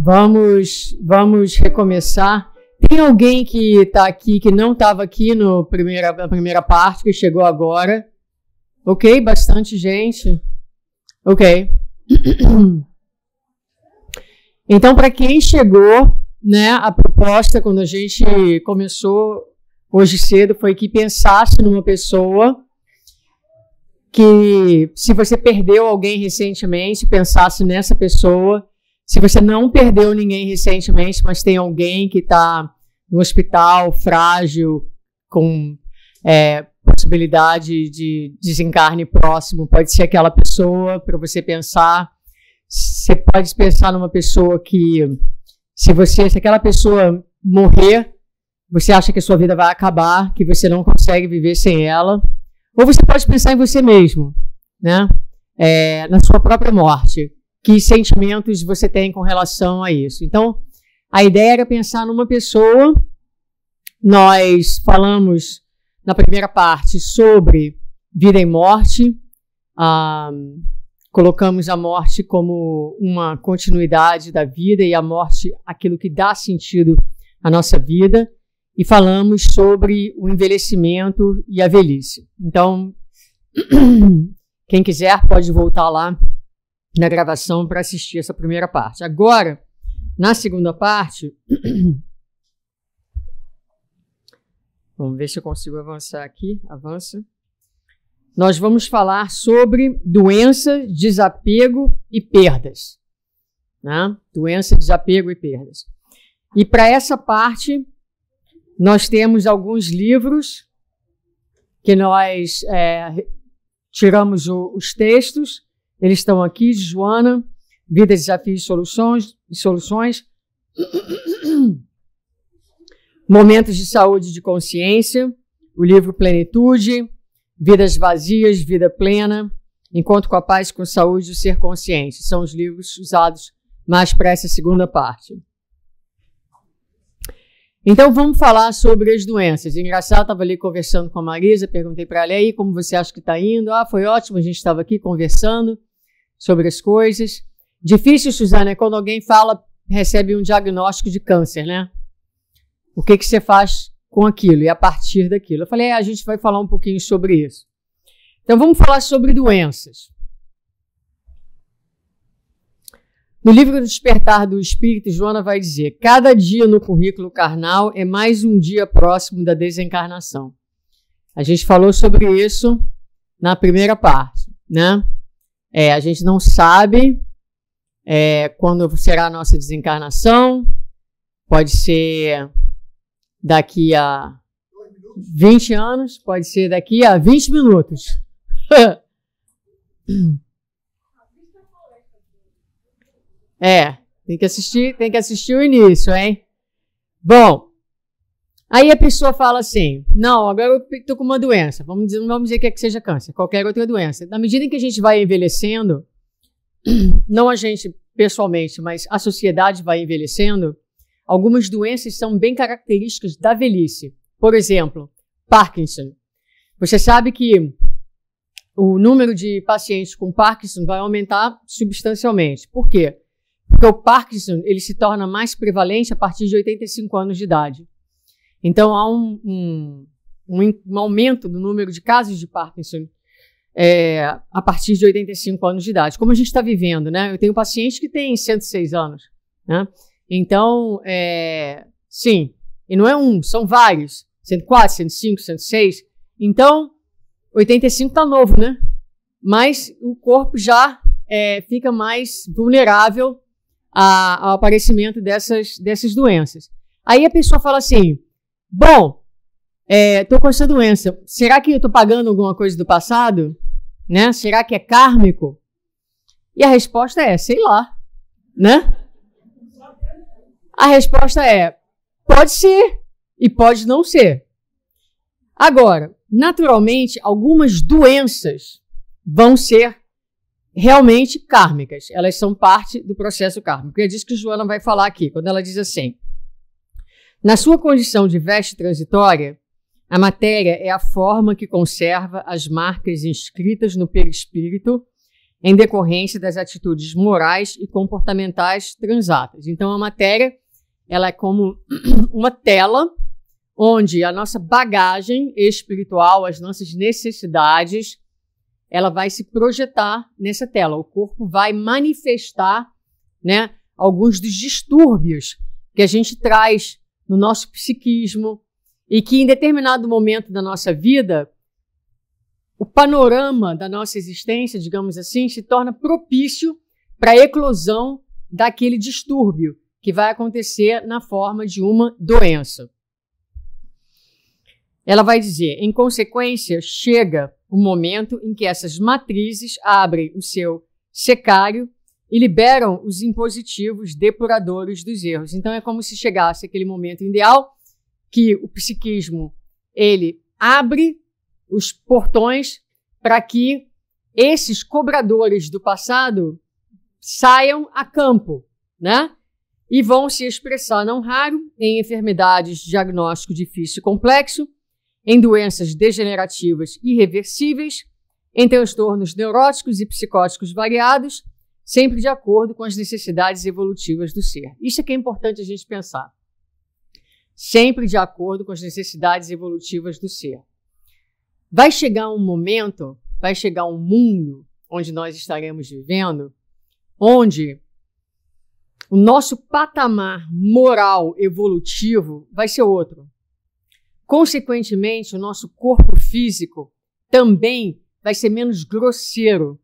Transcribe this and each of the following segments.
Vamos recomeçar. Tem alguém que está aqui, que não estava aqui na primeira parte, que chegou agora? Ok, bastante gente. Ok. Então, para quem chegou, né, a proposta, quando a gente começou hoje cedo, foi que pensasse numa pessoa que, se você perdeu alguém recentemente, pensasse nessa pessoa. Se você não perdeu ninguém recentemente, mas tem alguém que está no hospital, frágil, com possibilidade de desencarne próximo, pode ser aquela pessoa para você pensar. Você pode pensar numa pessoa que, se aquela pessoa morrer, você acha que a sua vida vai acabar, que você não consegue viver sem ela. Ou você pode pensar em você mesmo, né? Na sua própria morte. Que sentimentos você tem com relação a isso? Então, a ideia era pensar numa pessoa. Nós falamos na primeira parte sobre vida e morte. Colocamos a morte como uma continuidade da vida e a morte aquilo que dá sentido à nossa vida. E falamos sobre o envelhecimento e a velhice. Então, quem quiser pode voltar lá na gravação para assistir essa primeira parte. Agora, na segunda parte, vamos ver se eu consigo avançar aqui. Avança. Nós vamos falar sobre doença, desapego e perdas. Né? Doença, desapego e perdas. E para essa parte, nós temos alguns livros que nós tiramos os textos. Eles estão aqui, Joana, Vida, Desafios e Soluções. Momentos de Saúde e de Consciência, o livro Plenitude, Vidas Vazias, Vida Plena, Encontro com a Paz, com Saúde e o Ser Consciente. São os livros usados mais para essa segunda parte. Então, vamos falar sobre as doenças. Engraçado, estava ali conversando com a Marisa, perguntei para ela, aí, como você acha que está indo? Foi ótimo, a gente estava aqui conversando sobre as coisas. Difícil, Suzana, é quando alguém recebe um diagnóstico de câncer, né? O que você faz com aquilo e a partir daquilo? Eu falei, a gente vai falar um pouquinho sobre isso. Então, vamos falar sobre doenças. No livro Despertar do Espírito, Joana vai dizer, cada dia no currículo carnal é mais um dia próximo da desencarnação. A gente falou sobre isso na primeira parte, né? A gente não sabe quando será a nossa desencarnação. Pode ser daqui a 20 anos, pode ser daqui a 20 minutos. Tem que assistir o início, hein? Bom, aí a pessoa fala assim, não, agora eu estou com uma doença, vamos dizer que seja câncer, qualquer outra doença. Na medida em que a gente vai envelhecendo, não a gente pessoalmente, mas a sociedade vai envelhecendo, algumas doenças são bem características da velhice. Por exemplo, Parkinson. Você sabe que o número de pacientes com Parkinson vai aumentar substancialmente. Por quê? Porque o Parkinson ele se torna mais prevalente a partir de 85 anos de idade. Então, há um aumento do número de casos de Parkinson a partir de 85 anos de idade. Como a gente está vivendo, né? Eu tenho paciente que tem 106 anos, né? Então, sim, e não é são vários, 104, 105, 106. Então, 85 está novo, né? Mas o corpo já fica mais vulnerável ao aparecimento dessas doenças. Aí a pessoa fala assim, bom, estou com essa doença, será que eu estou pagando alguma coisa do passado? Né? Será que é kármico? E a resposta é, sei lá, né? A resposta é, pode ser e pode não ser. Agora, naturalmente, algumas doenças vão ser realmente kármicas. Elas são parte do processo kármico. É disso que Joana vai falar aqui, quando ela diz assim, na sua condição de veste transitória, a matéria é a forma que conserva as marcas inscritas no perispírito em decorrência das atitudes morais e comportamentais transatas. Então, a matéria, ela é como uma tela onde a nossa bagagem espiritual, as nossas necessidades, ela vai se projetar nessa tela. O corpo vai manifestar, né, alguns dos distúrbios que a gente traz no nosso psiquismo e que em determinado momento da nossa vida, o panorama da nossa existência, digamos assim, se torna propício para a eclosão daquele distúrbio que vai acontecer na forma de uma doença. Ela vai dizer, em consequência, chega o momento em que essas matrizes abrem o seu secário e liberam os impositivos depuradores dos erros. Então, é como se chegasse aquele momento ideal que o psiquismo, ele abre os portões para que esses cobradores do passado saiam a campo, né? E vão se expressar, não raro, em enfermidades de diagnóstico difícil e complexo, em doenças degenerativas irreversíveis, em transtornos neuróticos e psicóticos variados, sempre de acordo com as necessidades evolutivas do ser. Isso é que é importante a gente pensar. Sempre de acordo com as necessidades evolutivas do ser. Vai chegar um momento, vai chegar um mundo onde nós estaremos vivendo, onde o nosso patamar moral evolutivo vai ser outro. Consequentemente, o nosso corpo físico também vai ser menos grosseiro,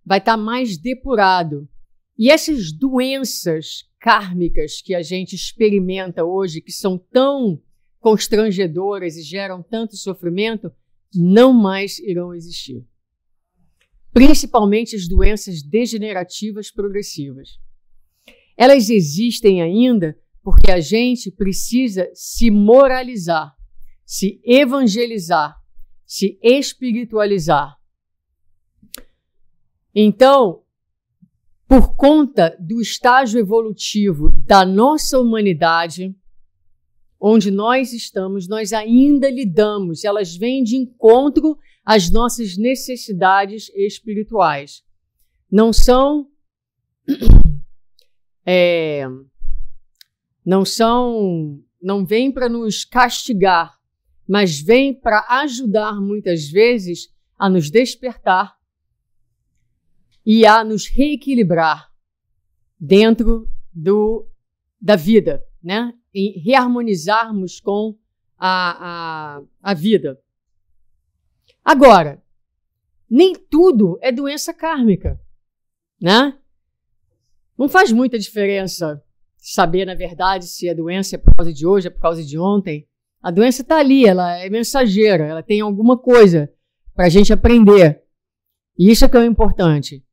vai estar mais depurado. E essas doenças kármicas que a gente experimenta hoje, que são tão constrangedoras e geram tanto sofrimento, não mais irão existir. Principalmente as doenças degenerativas progressivas. Elas existem ainda porque a gente precisa se moralizar, se evangelizar, se espiritualizar. Então, por conta do estágio evolutivo da nossa humanidade, onde nós estamos, nós ainda lidamos, elas vêm de encontro às nossas necessidades espirituais. Não vêm para nos castigar, mas vêm para ajudar muitas vezes a nos despertar e a nos reequilibrar dentro da vida, né? E reharmonizarmos com a vida. Agora, nem tudo é doença kármica, né? Não faz muita diferença saber, na verdade, se a doença é por causa de hoje, é por causa de ontem. A doença está ali, ela é mensageira, ela tem alguma coisa para a gente aprender. E isso é que é o importante.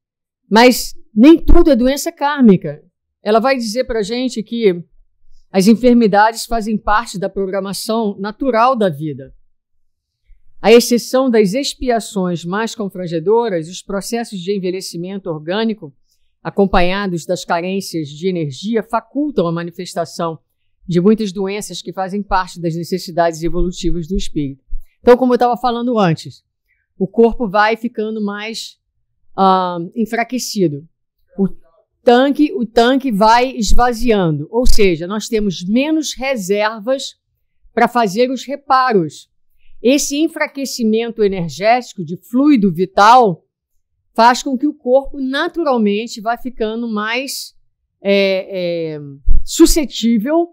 Mas nem tudo é doença kármica. Ela vai dizer para a gente que as enfermidades fazem parte da programação natural da vida. À exceção das expiações mais confrangedoras, os processos de envelhecimento orgânico, acompanhados das carências de energia, facultam a manifestação de muitas doenças que fazem parte das necessidades evolutivas do espírito. Então, como eu estava falando antes, o corpo vai ficando mais enfraquecido. O tanque vai esvaziando, ou seja, nós temos menos reservas para fazer os reparos. Esse enfraquecimento energético de fluido vital faz com que o corpo naturalmente vá ficando mais suscetível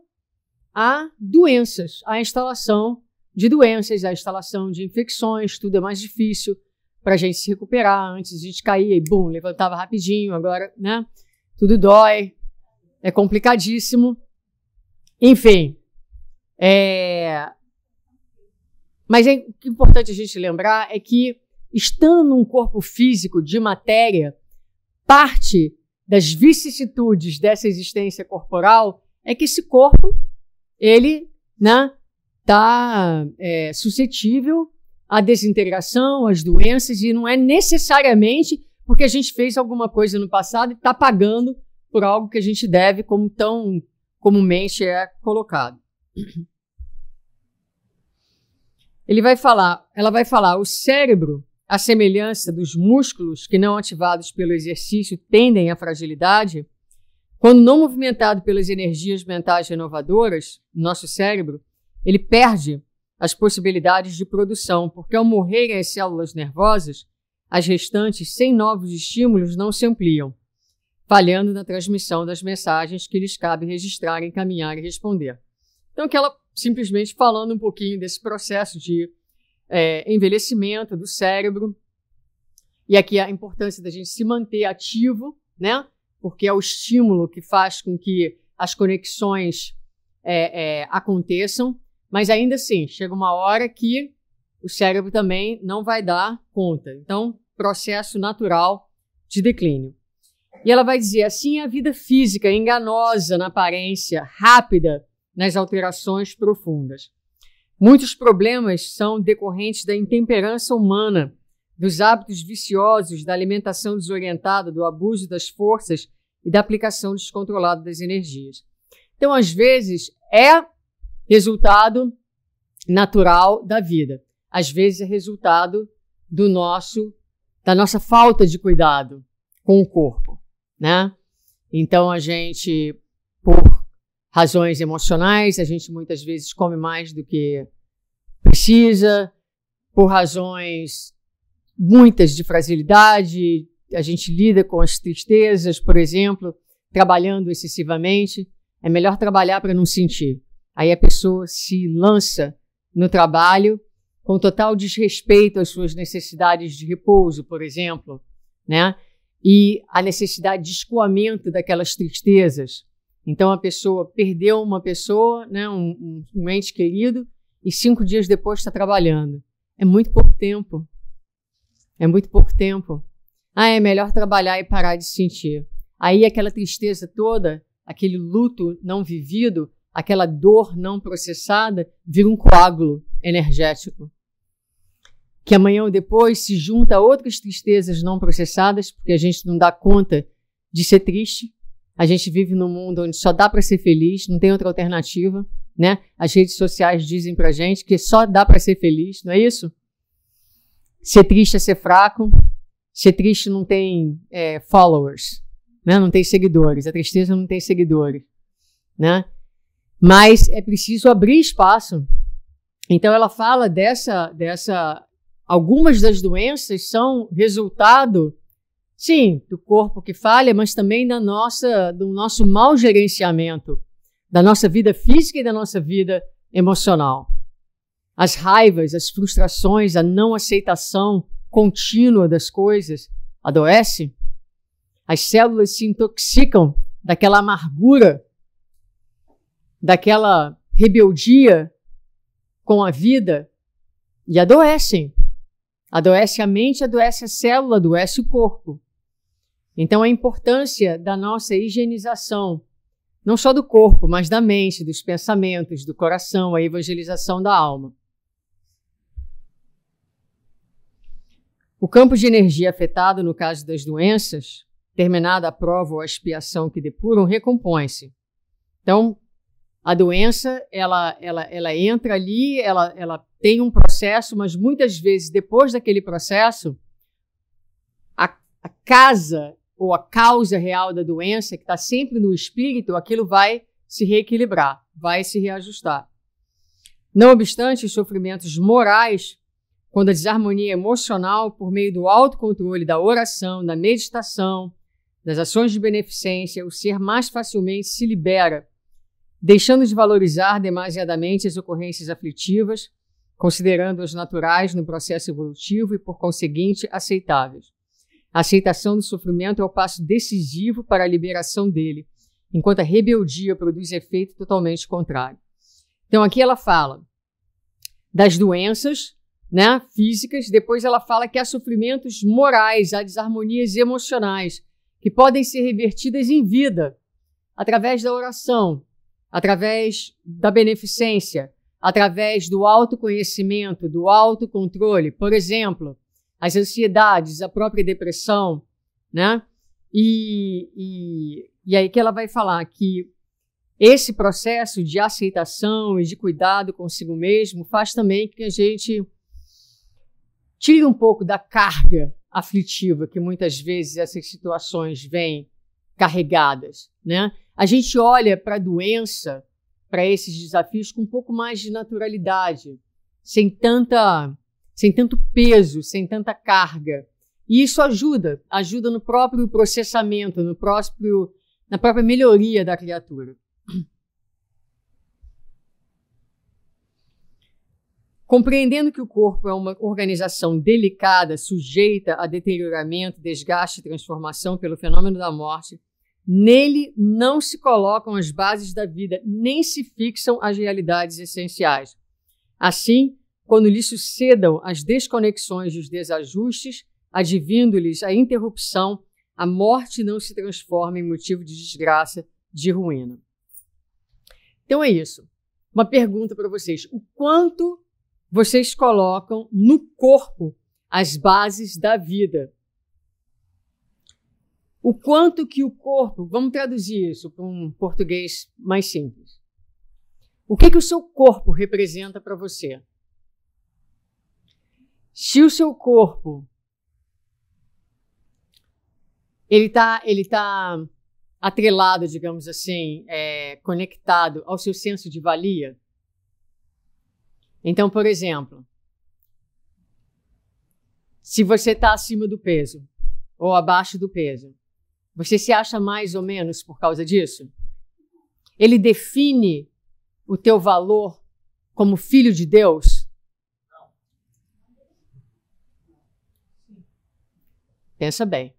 a doenças, a instalação de doenças, a instalação de infecções, tudo é mais difícil para a gente se recuperar. Antes a gente caía e bum, levantava rapidinho, agora, né? Tudo dói, é complicadíssimo. Enfim, mas o importante a gente lembrar é que, estando num corpo físico de matéria, parte das vicissitudes dessa existência corporal é que esse corpo, ele, né, está suscetível à desintegração, às doenças, e não é necessariamente porque a gente fez alguma coisa no passado e está pagando por algo que a gente deve, como tão comumente é colocado. Ela vai falar, o cérebro à semelhança dos músculos que não ativados pelo exercício tendem à fragilidade, quando não movimentado pelas energias mentais renovadoras, nosso cérebro, ele perde as possibilidades de produção, porque ao morrerem as células nervosas, as restantes, sem novos estímulos, não se ampliam, falhando na transmissão das mensagens que lhes cabe registrar, encaminhar e responder. Então, aquela simplesmente falando um pouquinho desse processo de envelhecimento do cérebro, e aqui a importância da gente se manter ativo, né? Porque é o estímulo que faz com que as conexões aconteçam, mas ainda assim, chega uma hora que o cérebro também não vai dar conta. Então, processo natural de declínio. E ela vai dizer, assim, a vida física enganosa na aparência, rápida nas alterações profundas. Muitos problemas são decorrentes da intemperança humana, dos hábitos viciosos, da alimentação desorientada, do abuso das forças e da aplicação descontrolada das energias. Então, às vezes, é resultado natural da vida. Às vezes, é resultado da nossa falta de cuidado com o corpo, né? Então, a gente, por razões emocionais, a gente muitas vezes come mais do que precisa, por razões muitas de fragilidade, a gente lida com as tristezas, por exemplo, trabalhando excessivamente. É melhor trabalhar para não sentir. Aí a pessoa se lança no trabalho com total desrespeito às suas necessidades de repouso, por exemplo, né? E a necessidade de escoamento daquelas tristezas. Então a pessoa perdeu uma pessoa, né, um ente querido, e 5 dias depois está trabalhando. É muito pouco tempo. É muito pouco tempo. É melhor trabalhar e parar de sentir. Aí aquela tristeza toda, aquele luto não vivido, aquela dor não processada, vira um coágulo energético. Que amanhã ou depois se junta a outras tristezas não processadas, porque a gente não dá conta de ser triste. A gente vive num mundo onde só dá para ser feliz, não tem outra alternativa, né? As redes sociais dizem pra gente que só dá para ser feliz, não é isso? Ser triste é ser fraco, ser triste não tem followers, né? Não tem seguidores, a tristeza não tem seguidores, né? Mas é preciso abrir espaço. Então ela fala algumas das doenças são resultado, sim, do corpo que falha, mas também do nosso mau gerenciamento da nossa vida física e da nossa vida emocional. As raivas, as frustrações, a não aceitação contínua das coisas adoece. As células se intoxicam daquela amargura, daquela rebeldia com a vida e adoecem. Adoece a mente, adoece a célula, adoece o corpo. Então, a importância da nossa higienização, não só do corpo, mas da mente, dos pensamentos, do coração, a evangelização da alma. O campo de energia afetado no caso das doenças, terminada a prova ou a expiação que depuram, recompõe-se. Então, a doença, ela entra ali, ela tem um processo, mas muitas vezes, depois daquele processo, a casa ou a causa real da doença, que está sempre no espírito, aquilo vai se reequilibrar, vai se reajustar. Não obstante, os sofrimentos morais, quando a desarmonia emocional, por meio do autocontrole, da oração, da meditação, das ações de beneficência, o ser mais facilmente se libera, deixando de valorizar demasiadamente as ocorrências aflitivas, considerando-as naturais no processo evolutivo e, por conseguinte, aceitáveis. A aceitação do sofrimento é o passo decisivo para a liberação dele, enquanto a rebeldia produz efeito totalmente contrário. Então, aqui ela fala das doenças, né, físicas, depois ela fala que há sofrimentos morais, há desarmonias emocionais, que podem ser revertidas em vida, através da oração, através da beneficência, através do autoconhecimento, do autocontrole. Por exemplo, as ansiedades, a própria depressão, né? E aí que ela vai falar que esse processo de aceitação e de cuidado consigo mesmo faz também que a gente tire um pouco da carga aflitiva que muitas vezes essas situações vêm carregadas, né? A gente olha para a doença, para esses desafios com um pouco mais de naturalidade, sem tanto peso, sem tanta carga. E isso ajuda no próprio processamento, na própria melhoria da criatura. Compreendendo que o corpo é uma organização delicada, sujeita a deterioramento, desgaste e transformação pelo fenômeno da morte, nele não se colocam as bases da vida, nem se fixam as realidades essenciais. Assim, quando lhe sucedam as desconexões e os desajustes, advindo-lhes a interrupção, a morte não se transforma em motivo de desgraça, de ruína. Então é isso. Uma pergunta para vocês. O quanto vocês colocam no corpo as bases da vida? O quanto que o corpo... Vamos traduzir isso para um português mais simples. O que o seu corpo representa para você? Se o seu corpo ele tá atrelado, digamos assim, conectado ao seu senso de valia. Então, por exemplo, se você está acima do peso ou abaixo do peso, você se acha mais ou menos por causa disso? Ele define o teu valor como filho de Deus? Pensa bem,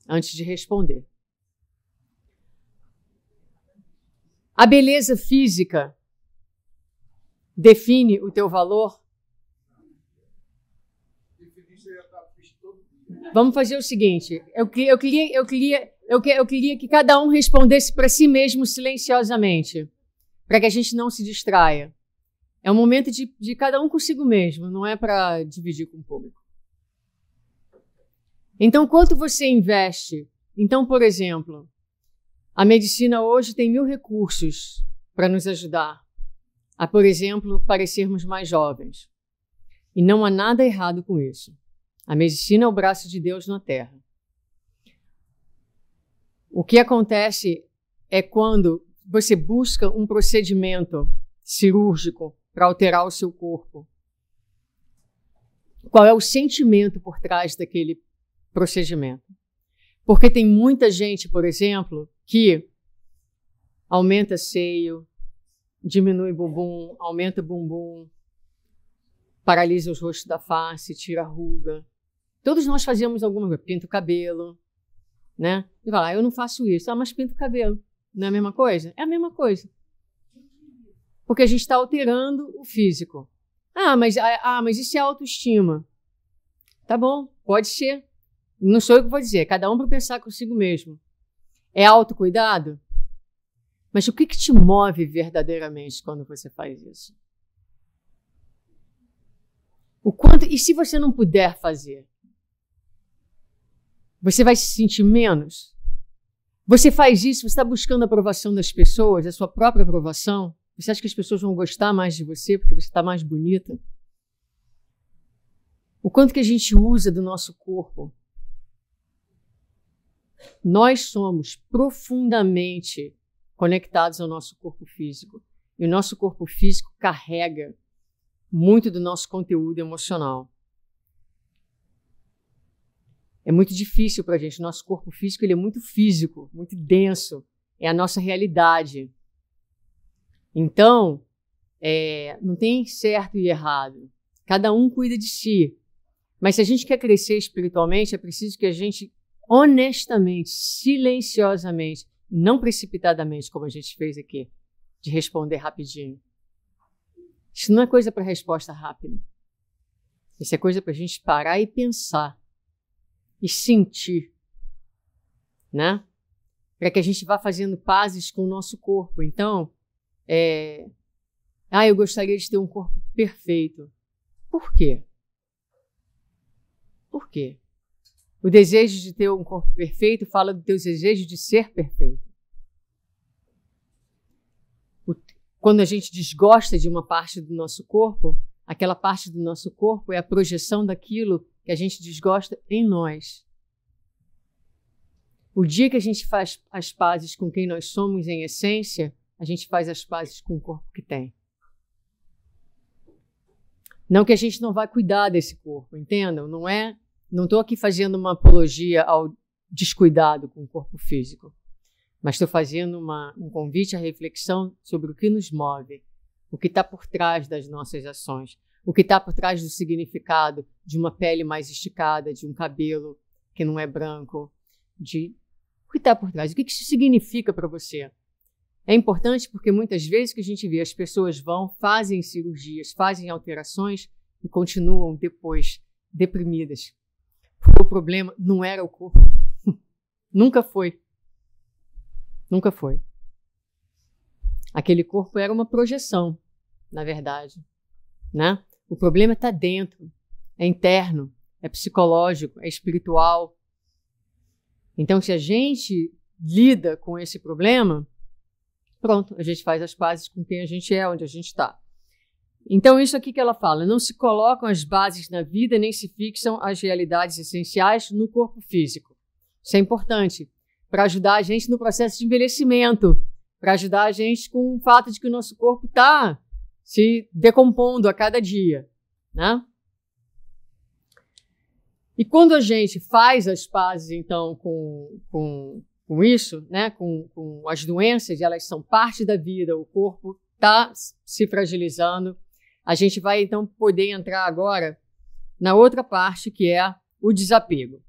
antes de responder. A beleza física define o teu valor? Vamos fazer o seguinte, eu queria que cada um respondesse para si mesmo silenciosamente, para que a gente não se distraia. É um momento de cada um consigo mesmo, não é para dividir com o público. Então, quanto você investe? Então, por exemplo, a medicina hoje tem 1000 recursos para nos ajudar a, por exemplo, parecermos mais jovens. E não há nada errado com isso. A medicina é o braço de Deus na Terra. O que acontece é quando você busca um procedimento cirúrgico para alterar o seu corpo. Qual é o sentimento por trás daquele procedimento? Porque tem muita gente, por exemplo, que aumenta seio, diminui bumbum, aumenta bumbum, paralisa os rostos da face, tira a ruga. Todos nós fazemos alguma coisa, pinta o cabelo, né? E fala, eu não faço isso. Mas pinta o cabelo. Não é a mesma coisa? É a mesma coisa. Porque a gente está alterando o físico. Mas isso é autoestima. Tá bom, pode ser. Não sou eu que vou dizer, cada um para pensar consigo mesmo. É autocuidado? Mas o que te move verdadeiramente quando você faz isso? E se você não puder fazer? Você vai se sentir menos? Você faz isso, você está buscando a aprovação das pessoas, a sua própria aprovação? Você acha que as pessoas vão gostar mais de você porque você está mais bonita? O quanto que a gente usa do nosso corpo? Nós somos profundamente conectados ao nosso corpo físico. E o nosso corpo físico carrega muito do nosso conteúdo emocional. É muito difícil para a gente. O nosso corpo físico ele é muito físico, muito denso. É a nossa realidade. Então, não tem certo e errado. Cada um cuida de si. Mas se a gente quer crescer espiritualmente, é preciso que a gente honestamente, silenciosamente, não precipitadamente, como a gente fez aqui, de responder rapidinho. Isso não é coisa para resposta rápida. Isso é coisa para a gente parar e pensar e sentir, né? Para que a gente vá fazendo pazes com o nosso corpo. Então, eu gostaria de ter um corpo perfeito. Por quê? Por quê? O desejo de ter um corpo perfeito fala do teu desejo de ser perfeito. Quando a gente desgosta de uma parte do nosso corpo, Aquela parte do nosso corpo é a projeção daquilo que a gente desgosta em nós. O dia que a gente faz as pazes com quem nós somos em essência, a gente faz as pazes com o corpo que tem. Não que a gente não vai cuidar desse corpo, entendam? Não estou aqui fazendo uma apologia ao descuidado com o corpo físico, mas estou fazendo um convite à reflexão sobre o que nos move, o que está por trás das nossas ações, o que está por trás do significado de uma pele mais esticada, de um cabelo que não é branco, o que está por trás, o que isso significa para você. É importante porque muitas vezes que a gente vê as pessoas fazem cirurgias, fazem alterações e continuam depois deprimidas. Porque o problema não era o corpo. Nunca foi. Nunca foi. Aquele corpo era uma projeção, na verdade, né? O problema está dentro, é interno, é psicológico, é espiritual. Então, se a gente lida com esse problema, pronto, a gente faz as pazes com quem a gente é, onde a gente está. Então, isso aqui que ela fala, não se colocam as bases na vida, nem se fixam as realidades essenciais no corpo físico. Isso é importante para ajudar a gente no processo de envelhecimento, para ajudar a gente com o fato de que o nosso corpo está se decompondo a cada dia, né? E quando a gente faz as pazes, então, com isso, né, com as doenças, elas são parte da vida, o corpo está se fragilizando, a gente vai, então, poder entrar agora na outra parte, que é o desapego.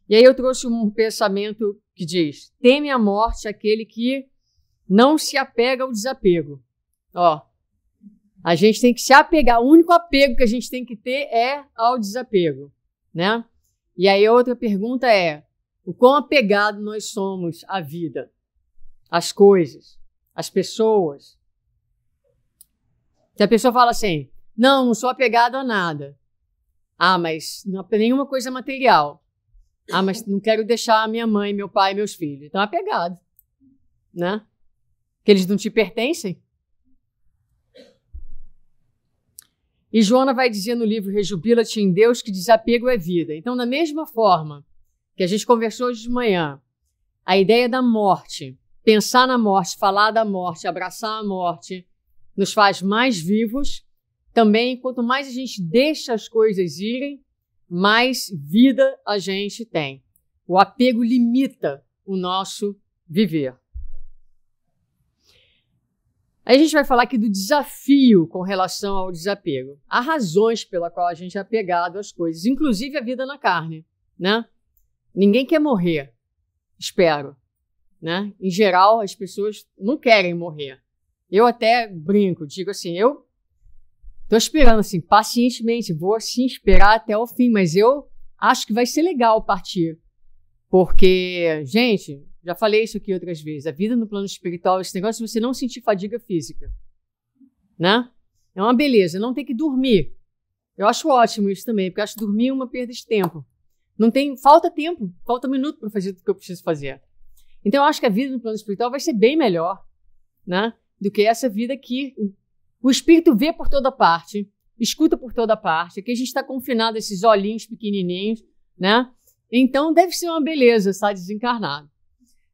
E aí eu trouxe um pensamento que diz, teme a morte aquele que não se apega ao desapego. Ó, a gente tem que se apegar, o único apego que a gente tem que ter é ao desapego, né? E aí a outra pergunta é, o quão apegado nós somos à vida, às coisas, às pessoas. Se a pessoa fala assim, não sou apegado a nada. Ah, mas não é nenhuma coisa material. Ah, mas não quero deixar minha mãe, meu pai e meus filhos. Então é apegado, né? Que eles não te pertencem. E Joana vai dizer no livro Rejubila-te em Deus que desapego é vida. Então, da mesma forma que a gente conversou hoje de manhã, a ideia da morte, pensar na morte, falar da morte, abraçar a morte, nos faz mais vivos. Também, quanto mais a gente deixa as coisas irem, mais vida a gente tem. O apego limita o nosso viver. Aí a gente vai falar aqui do desafio com relação ao desapego. Há razões pela qual a gente é apegado às coisas, inclusive a vida na carne, né? Ninguém quer morrer, espero, né? Em geral, as pessoas não querem morrer. Eu até brinco, digo assim, eu estou esperando assim, pacientemente, vou assim esperar até o fim, mas eu acho que vai ser legal partir. Porque, gente, já falei isso aqui outras vezes, a vida no plano espiritual, esse negócio de você não sentir fadiga física, né? É uma beleza, não tem que dormir. Eu acho ótimo isso também, porque eu acho que dormir é uma perda de tempo. Falta tempo, falta um minuto para fazer o que eu preciso fazer. Então eu acho que a vida no plano espiritual vai ser bem melhor, né? Do que essa vida que o espírito vê por toda parte, escuta por toda parte, aqui a gente está confinado a esses olhinhos pequenininhos, né? Então deve ser uma beleza estar desencarnado.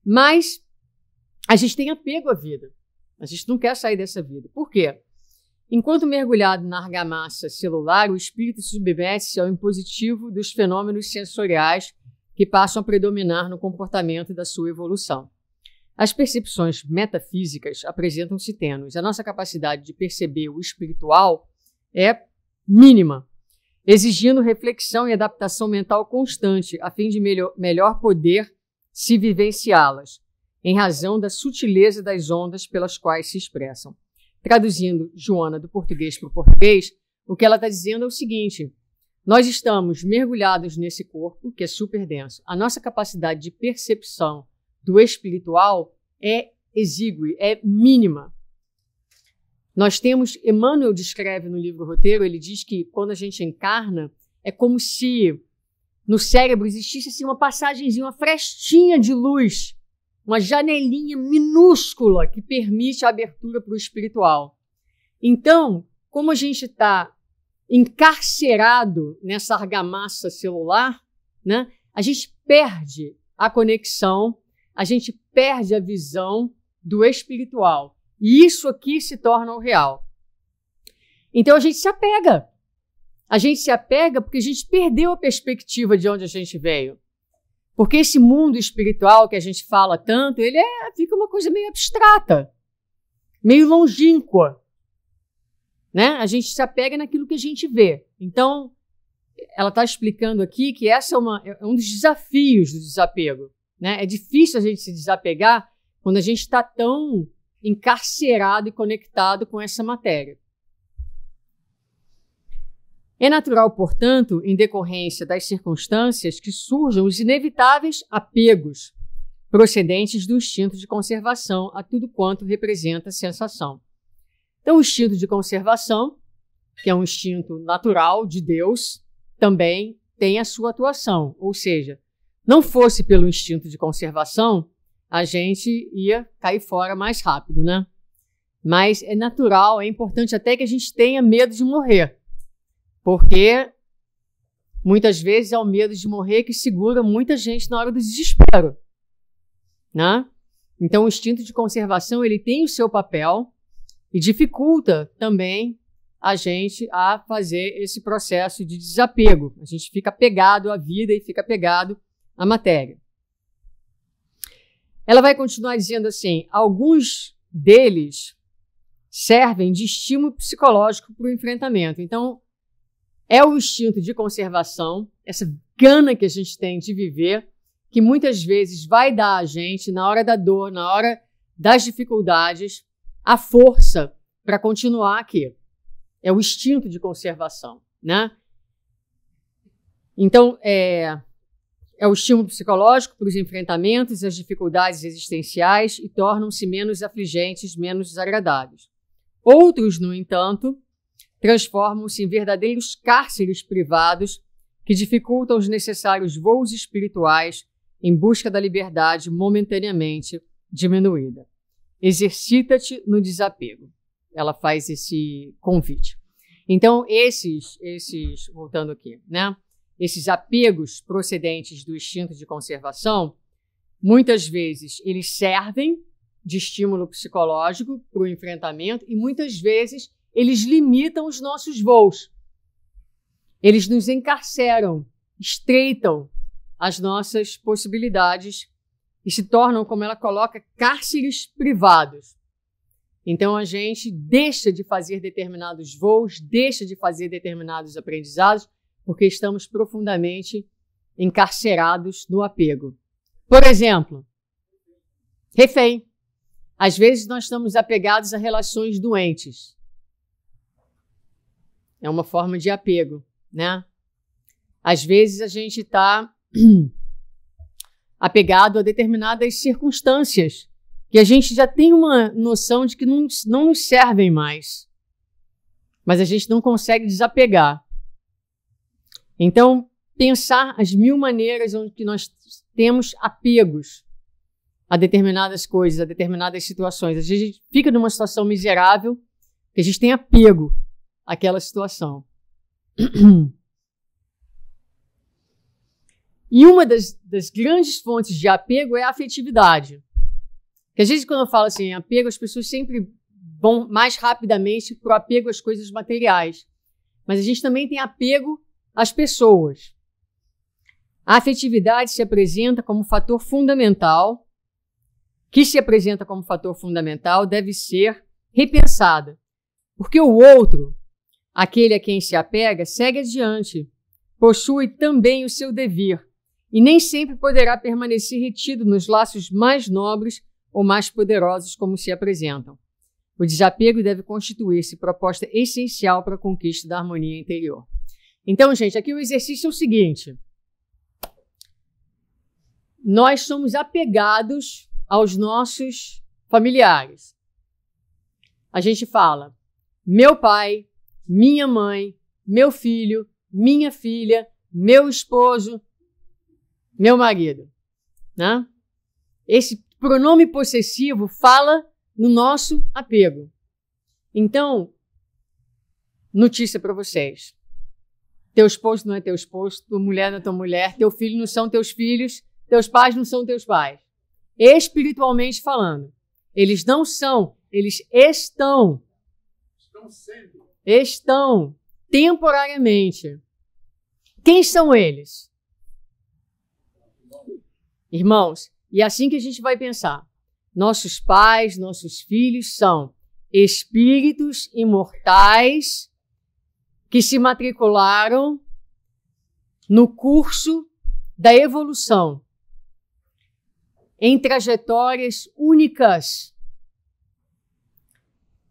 Mas a gente tem apego à vida. A gente não quer sair dessa vida. Por quê? Enquanto mergulhado na argamassa celular, o espírito submete-se ao impositivo dos fenômenos sensoriais que passam a predominar no comportamento da sua evolução. As percepções metafísicas apresentam-se tênues. A nossa capacidade de perceber o espiritual é mínima, exigindo reflexão e adaptação mental constante, a fim de melhor poder se vivenciá-las, em razão da sutileza das ondas pelas quais se expressam. Traduzindo Joana do português para o português, o que ela está dizendo é o seguinte, nós estamos mergulhados nesse corpo, que é super denso. A nossa capacidade de percepção do espiritual é exígue, é mínima. Nós temos, Emmanuel descreve no livro Roteiro, ele diz que quando a gente encarna, é como se no cérebro existisse assim, uma passagenzinha, uma frestinha de luz, uma janelinha minúscula que permite a abertura para o espiritual. Então, como a gente está encarcerado nessa argamassa celular, né, a gente perde a conexão, a gente perde a visão do espiritual. E isso aqui se torna o real. Então a gente se apega. A gente se apega porque a gente perdeu a perspectiva de onde a gente veio. Porque esse mundo espiritual que a gente fala tanto, ele fica uma coisa meio abstrata, meio longínqua, né? A gente se apega naquilo que a gente vê. Então, ela está explicando aqui que essa é um dos desafios do desapego, né? É difícil a gente se desapegar quando a gente está tão encarcerado e conectado com essa matéria. É natural, portanto, em decorrência das circunstâncias, que surjam os inevitáveis apegos procedentes do instinto de conservação a tudo quanto representa sensação. Então, o instinto de conservação, que é um instinto natural de Deus, também tem a sua atuação. Ou seja, não fosse pelo instinto de conservação, a gente ia cair fora mais rápido, né? Mas é natural, é importante até que a gente tenha medo de morrer. Porque muitas vezes é o medo de morrer que segura muita gente na hora do desespero, né? Então o instinto de conservação ele tem o seu papel e dificulta também a gente a fazer esse processo de desapego. A gente fica apegado à vida e fica apegado à matéria. Ela vai continuar dizendo assim, alguns deles servem de estímulo psicológico para o enfrentamento. Então, é o instinto de conservação, essa gana que a gente tem de viver, que muitas vezes vai dar a gente, na hora da dor, na hora das dificuldades, a força para continuar aqui. É o instinto de conservação, né? Então, é o estímulo psicológico para os enfrentamentos e as dificuldades existenciais e tornam-se menos afligentes, menos desagradáveis. Outros, no entanto, transformam-se em verdadeiros cárceres privados que dificultam os necessários voos espirituais em busca da liberdade momentaneamente diminuída. Exercita-te no desapego. Ela faz esse convite. Então, voltando aqui, né? Esses apegos procedentes do instinto de conservação, muitas vezes eles servem de estímulo psicológico para o enfrentamento e muitas vezes eles limitam os nossos voos. Eles nos encarceram, estreitam as nossas possibilidades e se tornam, como ela coloca, cárceres privados. Então a gente deixa de fazer determinados voos, deixa de fazer determinados aprendizados, porque estamos profundamente encarcerados no apego. Por exemplo, refém. Às vezes nós estamos apegados a relações doentes. É uma forma de apego, né? Às vezes a gente está apegado a determinadas circunstâncias que a gente já tem uma noção de que não nos servem mais. Mas a gente não consegue desapegar. Então, pensar as mil maneiras onde nós temos apegos a determinadas coisas, a determinadas situações. Às vezes a gente fica numa situação miserável que a gente tem apego àquela situação. E uma das grandes fontes de apego é a afetividade. Porque às vezes quando eu falo assim, apego, as pessoas sempre vão mais rapidamente para o apego às coisas materiais. Mas a gente também tem apego às pessoas. A afetividade se apresenta como fator fundamental, deve ser repensada. Porque o outro, aquele a quem se apega, segue adiante, possui também o seu devir, e nem sempre poderá permanecer retido nos laços mais nobres ou mais poderosos como se apresentam. O desapego deve constituir-se proposta essencial para a conquista da harmonia interior. Então, gente, aqui o exercício é o seguinte. Nós somos apegados aos nossos familiares. A gente fala, meu pai, minha mãe, meu filho, minha filha, meu esposo, meu marido, né? Esse pronome possessivo fala no nosso apego. Então, notícia para vocês. Teu esposo não é teu esposo, tua mulher não é tua mulher, teu filho não são teus filhos, teus pais não são teus pais. Espiritualmente falando, eles não são, eles estão. Estão temporariamente. Quem são eles? Irmãos, e é assim que a gente vai pensar. Nossos pais, nossos filhos são espíritos imortais que se matricularam no curso da evolução, em trajetórias únicas.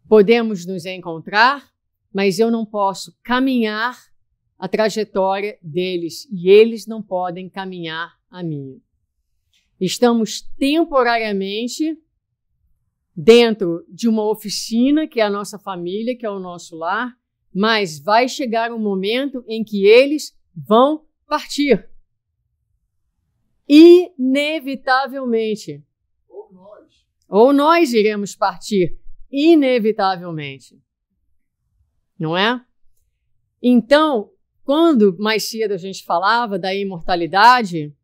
Podemos nos encontrar, mas eu não posso caminhar a trajetória deles e eles não podem caminhar a minha. Estamos temporariamente dentro de uma oficina, que é a nossa família, que é o nosso lar, mas vai chegar um momento em que eles vão partir. Inevitavelmente. Ou nós iremos partir, inevitavelmente. Não é? Então, quando mais cedo a gente falava da imortalidade,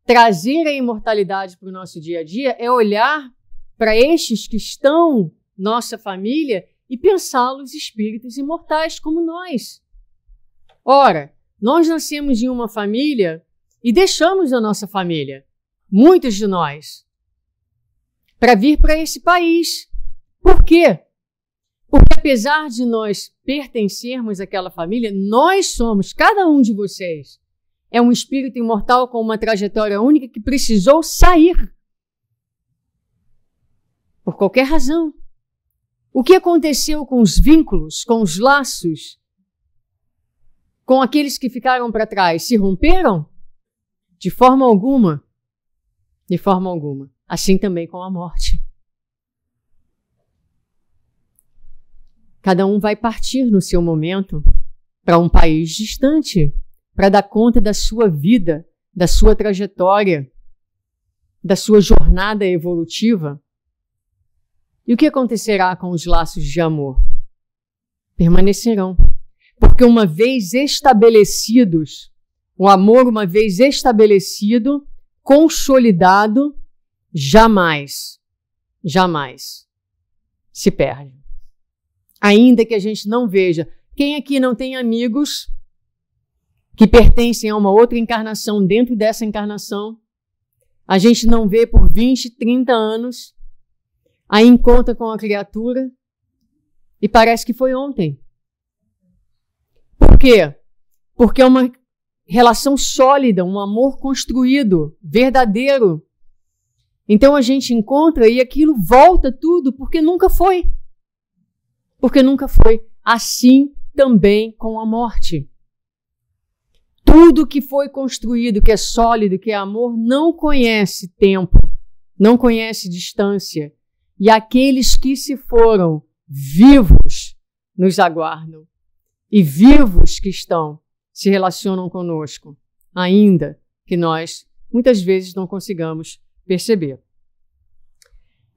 trazer a imortalidade para o nosso dia a dia é olhar para estes que estão nossa família e pensá-los espíritos imortais como nós. Ora, nós nascemos em uma família e deixamos a nossa família, muitos de nós, para vir para esse país. Por quê? Porque apesar de nós pertencermos àquela família, nós somos, cada um de vocês, é um espírito imortal com uma trajetória única que precisou sair. Por qualquer razão. O que aconteceu com os vínculos, com os laços, com aqueles que ficaram para trás? Se romperam? De forma alguma. De forma alguma. Assim também com a morte. Cada um vai partir no seu momento para um país distante, para dar conta da sua vida, da sua trajetória, da sua jornada evolutiva. E o que acontecerá com os laços de amor? Permanecerão. Porque uma vez estabelecidos, o amor uma vez estabelecido, consolidado, jamais se perde. Ainda que a gente não veja. Quem aqui não tem amigos que pertencem a uma outra encarnação dentro dessa encarnação? A gente não vê por 20, 30 anos, aí encontra com a criatura e parece que foi ontem. Por quê? Porque é uma relação sólida, um amor construído, verdadeiro. Então a gente encontra e aquilo volta tudo porque nunca foi. Porque nunca foi. Assim também com a morte. Tudo que foi construído, que é sólido, que é amor, não conhece tempo, não conhece distância. E aqueles que se foram vivos nos aguardam. E vivos que estão se relacionam conosco, ainda que nós muitas vezes não consigamos perceber.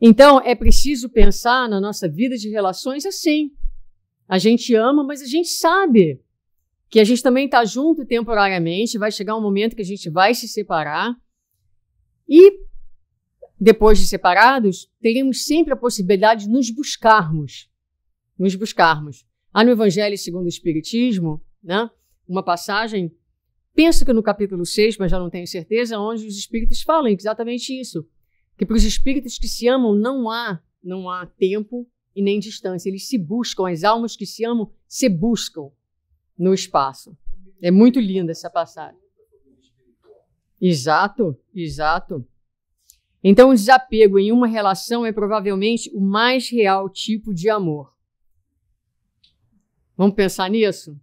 Então, é preciso pensar na nossa vida de relações assim. A gente ama, mas a gente sabe que a gente também está junto temporariamente, vai chegar um momento que a gente vai se separar e, depois de separados, teremos sempre a possibilidade de nos buscarmos. Nos buscarmos. Há no Evangelho segundo o Espiritismo, né, uma passagem, penso que no capítulo 6, mas já não tenho certeza, onde os espíritos falam exatamente isso. Que para os espíritos que se amam não há tempo e nem distância. Eles se buscam, as almas que se amam se buscam no espaço. É muito linda essa passagem. Exato, exato. Então o desapego em uma relação é provavelmente o mais real tipo de amor. Vamos pensar nisso?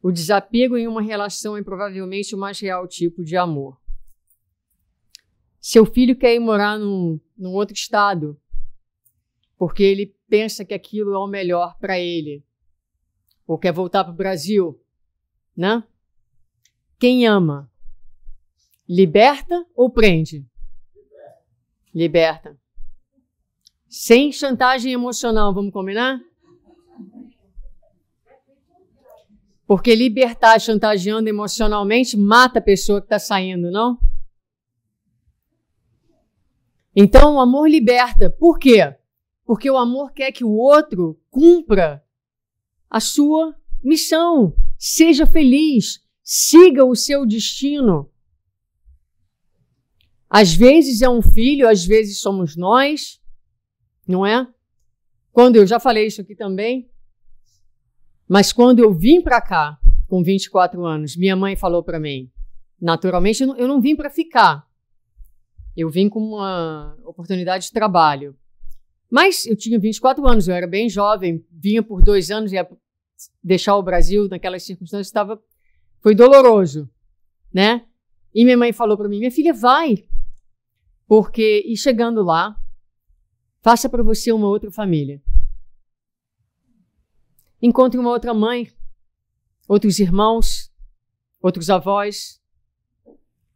O desapego em uma relação é provavelmente o mais real tipo de amor. Seu filho quer ir morar num outro estado, porque ele pensa que aquilo é o melhor para ele, ou quer voltar para o Brasil, né? Quem ama, liberta ou prende? Liberta. Sem chantagem emocional, vamos combinar? Porque libertar chantageando emocionalmente mata a pessoa que está saindo, não? Então, o amor liberta. Por quê? Porque o amor quer que o outro cumpra a sua missão. Seja feliz. Siga o seu destino. Às vezes é um filho, às vezes somos nós, não é? Quando eu já falei isso aqui também, mas quando eu vim para cá, com 24 anos, minha mãe falou para mim, naturalmente eu não vim para ficar, eu vim com uma oportunidade de trabalho. Mas eu tinha 24 anos, eu era bem jovem, vinha por 2 anos, ia deixar o Brasil naquelas circunstâncias, foi doloroso, né? E minha mãe falou para mim, minha filha, vai, porque, e chegando lá, faça para você uma outra família. Encontre uma outra mãe, outros irmãos, outros avós,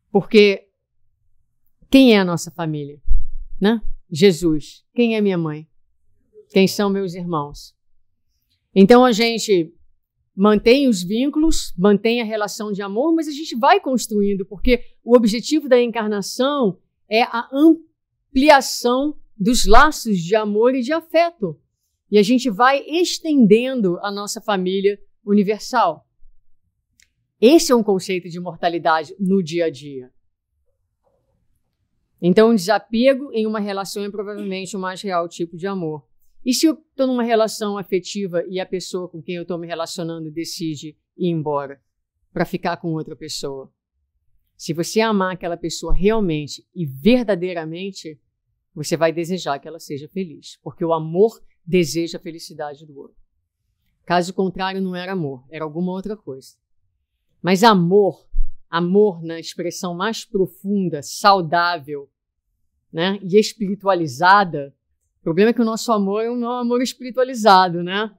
porque quem é a nossa família, né? Jesus. Quem é minha mãe? Quem são meus irmãos? Então a gente mantém os vínculos, mantém a relação de amor, mas a gente vai construindo, porque o objetivo da encarnação é a ampliação dos laços de amor e de afeto. E a gente vai estendendo a nossa família universal. Esse é um conceito de imortalidade no dia a dia. Então, o desapego em uma relação é provavelmente o mais real tipo de amor. E se eu estou numa relação afetiva e a pessoa com quem eu estou me relacionando decide ir embora para ficar com outra pessoa? Se você amar aquela pessoa realmente e verdadeiramente, você vai desejar que ela seja feliz, porque o amor deseja a felicidade do outro. Caso contrário, não era amor, era alguma outra coisa. Mas amor na expressão mais profunda, saudável, né, e espiritualizada, o problema é que o nosso amor é um amor espiritualizado, né?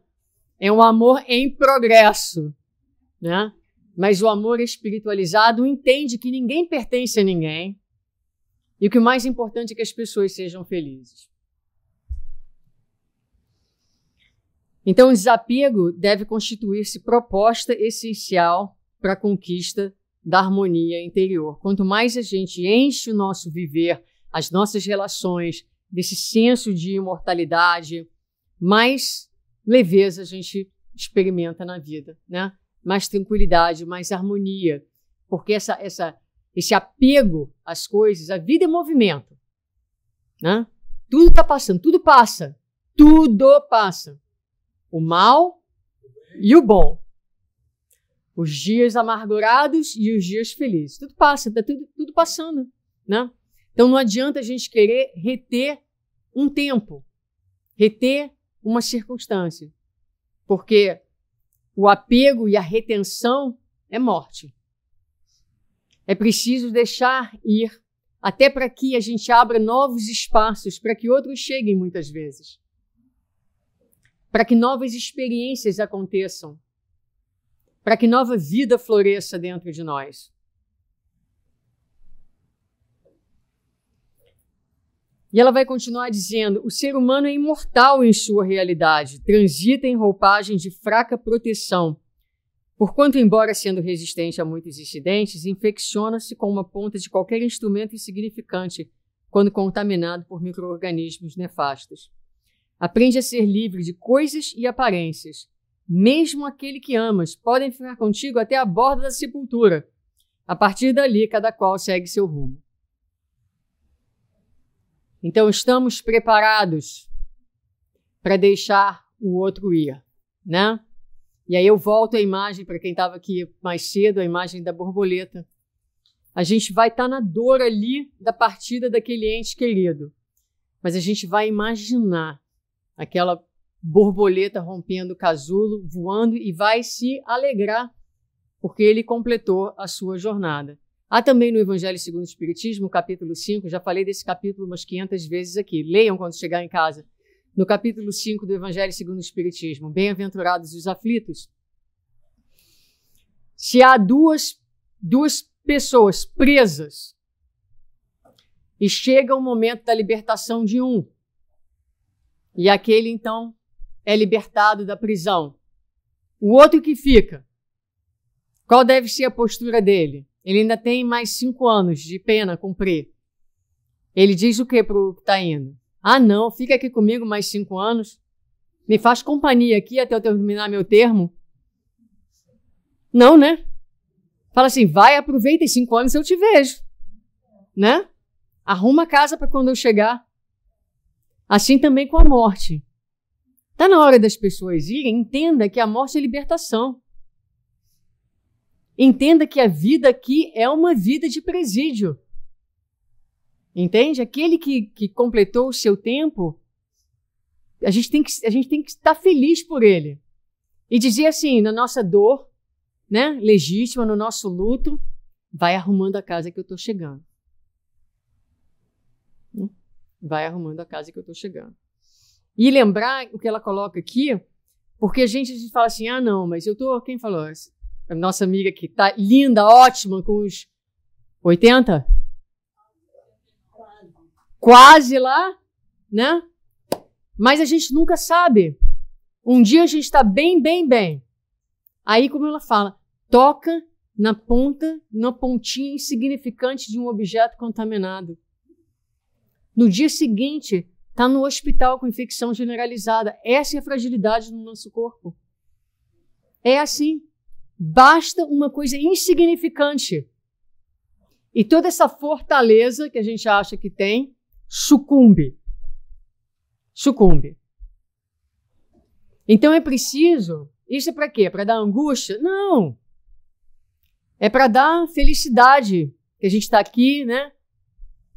É um amor em progresso, né? Mas o amor espiritualizado entende que ninguém pertence a ninguém e o que o mais importante é que as pessoas sejam felizes. Então, o desapego deve constituir-se proposta essencial para a conquista da harmonia interior. Quanto mais a gente enche o nosso viver, as nossas relações, desse senso de imortalidade, mais leveza a gente experimenta na vida, né? Mais tranquilidade, mais harmonia. Porque esse apego às coisas, a vida é movimento, né? Tudo está passando, tudo passa. Tudo passa. O mal e o bom. Os dias amargurados e os dias felizes. Tudo passa, está tudo passando, né? Então não adianta a gente querer reter um tempo, reter uma circunstância, porque o apego e a retenção é morte. É preciso deixar ir, até para que a gente abra novos espaços, para que outros cheguem muitas vezes, para que novas experiências aconteçam, para que nova vida floresça dentro de nós. E ela vai continuar dizendo, o ser humano é imortal em sua realidade, transita em roupagem de fraca proteção, porquanto, embora sendo resistente a muitos incidentes, infecciona-se com uma ponta de qualquer instrumento insignificante quando contaminado por micro-organismos nefastos. Aprende a ser livre de coisas e aparências. Mesmo aquele que amas podem ficar contigo até a borda da sepultura. A partir dali, cada qual segue seu rumo. Então, estamos preparados para deixar o outro ir, né? E aí eu volto à imagem, para quem estava aqui mais cedo, a imagem da borboleta. A gente vai estar na dor ali da partida daquele ente querido, mas a gente vai imaginar aquela borboleta rompendo o casulo, voando e vai se alegrar, porque ele completou a sua jornada. Há também no Evangelho segundo o Espiritismo, capítulo 5, já falei desse capítulo umas 500 vezes aqui, leiam quando chegar em casa. No capítulo 5 do Evangelho segundo o Espiritismo, bem-aventurados os aflitos. Se há duas pessoas presas e chega o momento da libertação de um, e aquele então é libertado da prisão, o outro que fica Qual deve ser a postura dele? Ele ainda tem mais 5 anos de pena a cumprir. Ele diz o que para o que está indo? Ah, não, fica aqui comigo mais 5 anos. Me faz companhia aqui até eu terminar meu termo. Não, né? Fala assim, vai, aproveita, em 5 anos eu te vejo. Né? Arruma a casa para quando eu chegar. Assim também com a morte. Está na hora das pessoas irem, entenda que a morte é libertação. Entenda que a vida aqui é uma vida de presídio. Entende? Aquele que completou o seu tempo, a gente tem que estar feliz por ele. E dizer assim, na nossa dor, né, legítima, no nosso luto, vai arrumando a casa que eu estou chegando. Vai arrumando a casa que eu estou chegando. E lembrar o que ela coloca aqui, porque a gente fala assim, ah, não, mas eu estou... Quem falou? A nossa amiga que está linda, ótima, com os 80? Quase lá, né? Mas a gente nunca sabe. Um dia a gente está bem, bem, bem. Aí, como ela fala, toca na pontinha insignificante de um objeto contaminado. No dia seguinte, está no hospital com infecção generalizada. Essa é a fragilidade no nosso corpo. É assim. Basta uma coisa insignificante. E toda essa fortaleza que a gente acha que tem, sucumbe. Sucumbe. Então é preciso... Isso é para quê? Para dar angústia? Não. É para dar felicidade. Que a gente está aqui, né?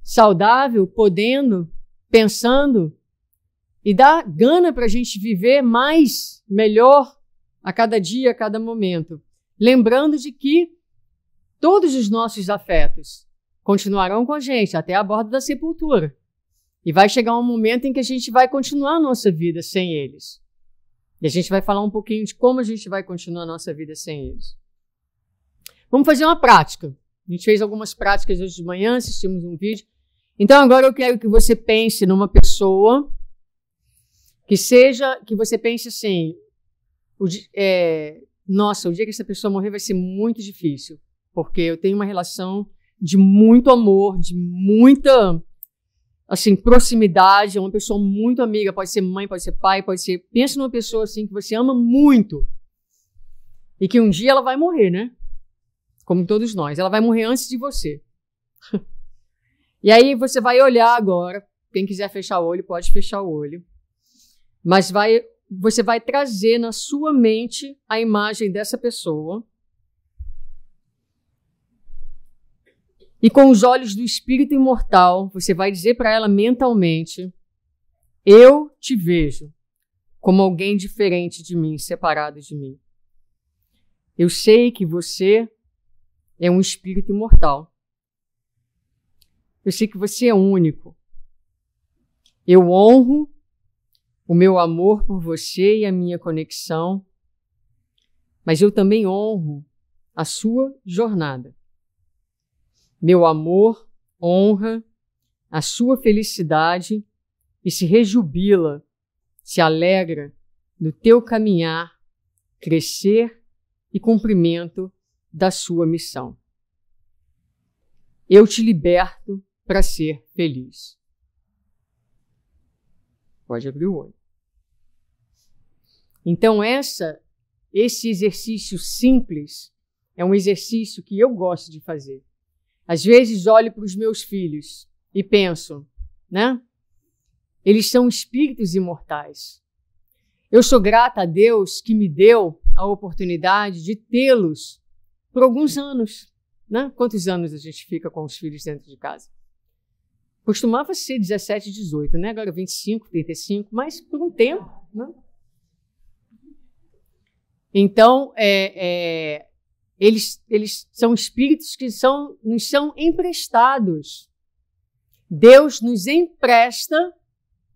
Saudável, podendo, pensando. E dar gana para a gente viver mais, melhor, a cada dia, a cada momento. Lembrando de que todos os nossos afetos continuarão com a gente até a borda da sepultura. E vai chegar um momento em que a gente vai continuar a nossa vida sem eles. E a gente vai falar um pouquinho de como a gente vai continuar a nossa vida sem eles. Vamos fazer uma prática. A gente fez algumas práticas hoje de manhã, assistimos um vídeo. Então agora eu quero que você pense numa pessoa que você pense assim, nossa, o dia que essa pessoa morrer vai ser muito difícil, porque eu tenho uma relação de muito amor, de muita, assim, proximidade, é uma pessoa muito amiga, pode ser mãe, pode ser pai, pode ser... Pensa numa pessoa, assim, que você ama muito e que um dia ela vai morrer, né? Como todos nós, ela vai morrer antes de você. E aí você vai olhar agora, quem quiser fechar o olho, pode fechar o olho, mas você vai trazer na sua mente a imagem dessa pessoa e com os olhos do espírito imortal, você vai dizer para ela mentalmente, eu te vejo como alguém diferente de mim, separado de mim. Eu sei que você é um espírito imortal. Eu sei que você é único. Eu honro o meu amor por você e a minha conexão, mas eu também honro a sua jornada. Meu amor honra a sua felicidade e se rejubila, se alegra no teu caminhar, crescer e cumprimento da sua missão. Eu te liberto para ser feliz. Pode abrir o olho. Então esse exercício simples é um exercício que eu gosto de fazer. Às vezes olho para os meus filhos e penso, né? Eles são espíritos imortais. Eu sou grata a Deus que me deu a oportunidade de tê-los por alguns anos, né? Quantos anos a gente fica com os filhos dentro de casa? Costumava ser 17, 18, né? Agora 25, 35, mas por um tempo, né? Então, eles são espíritos que nos são emprestados. Deus nos empresta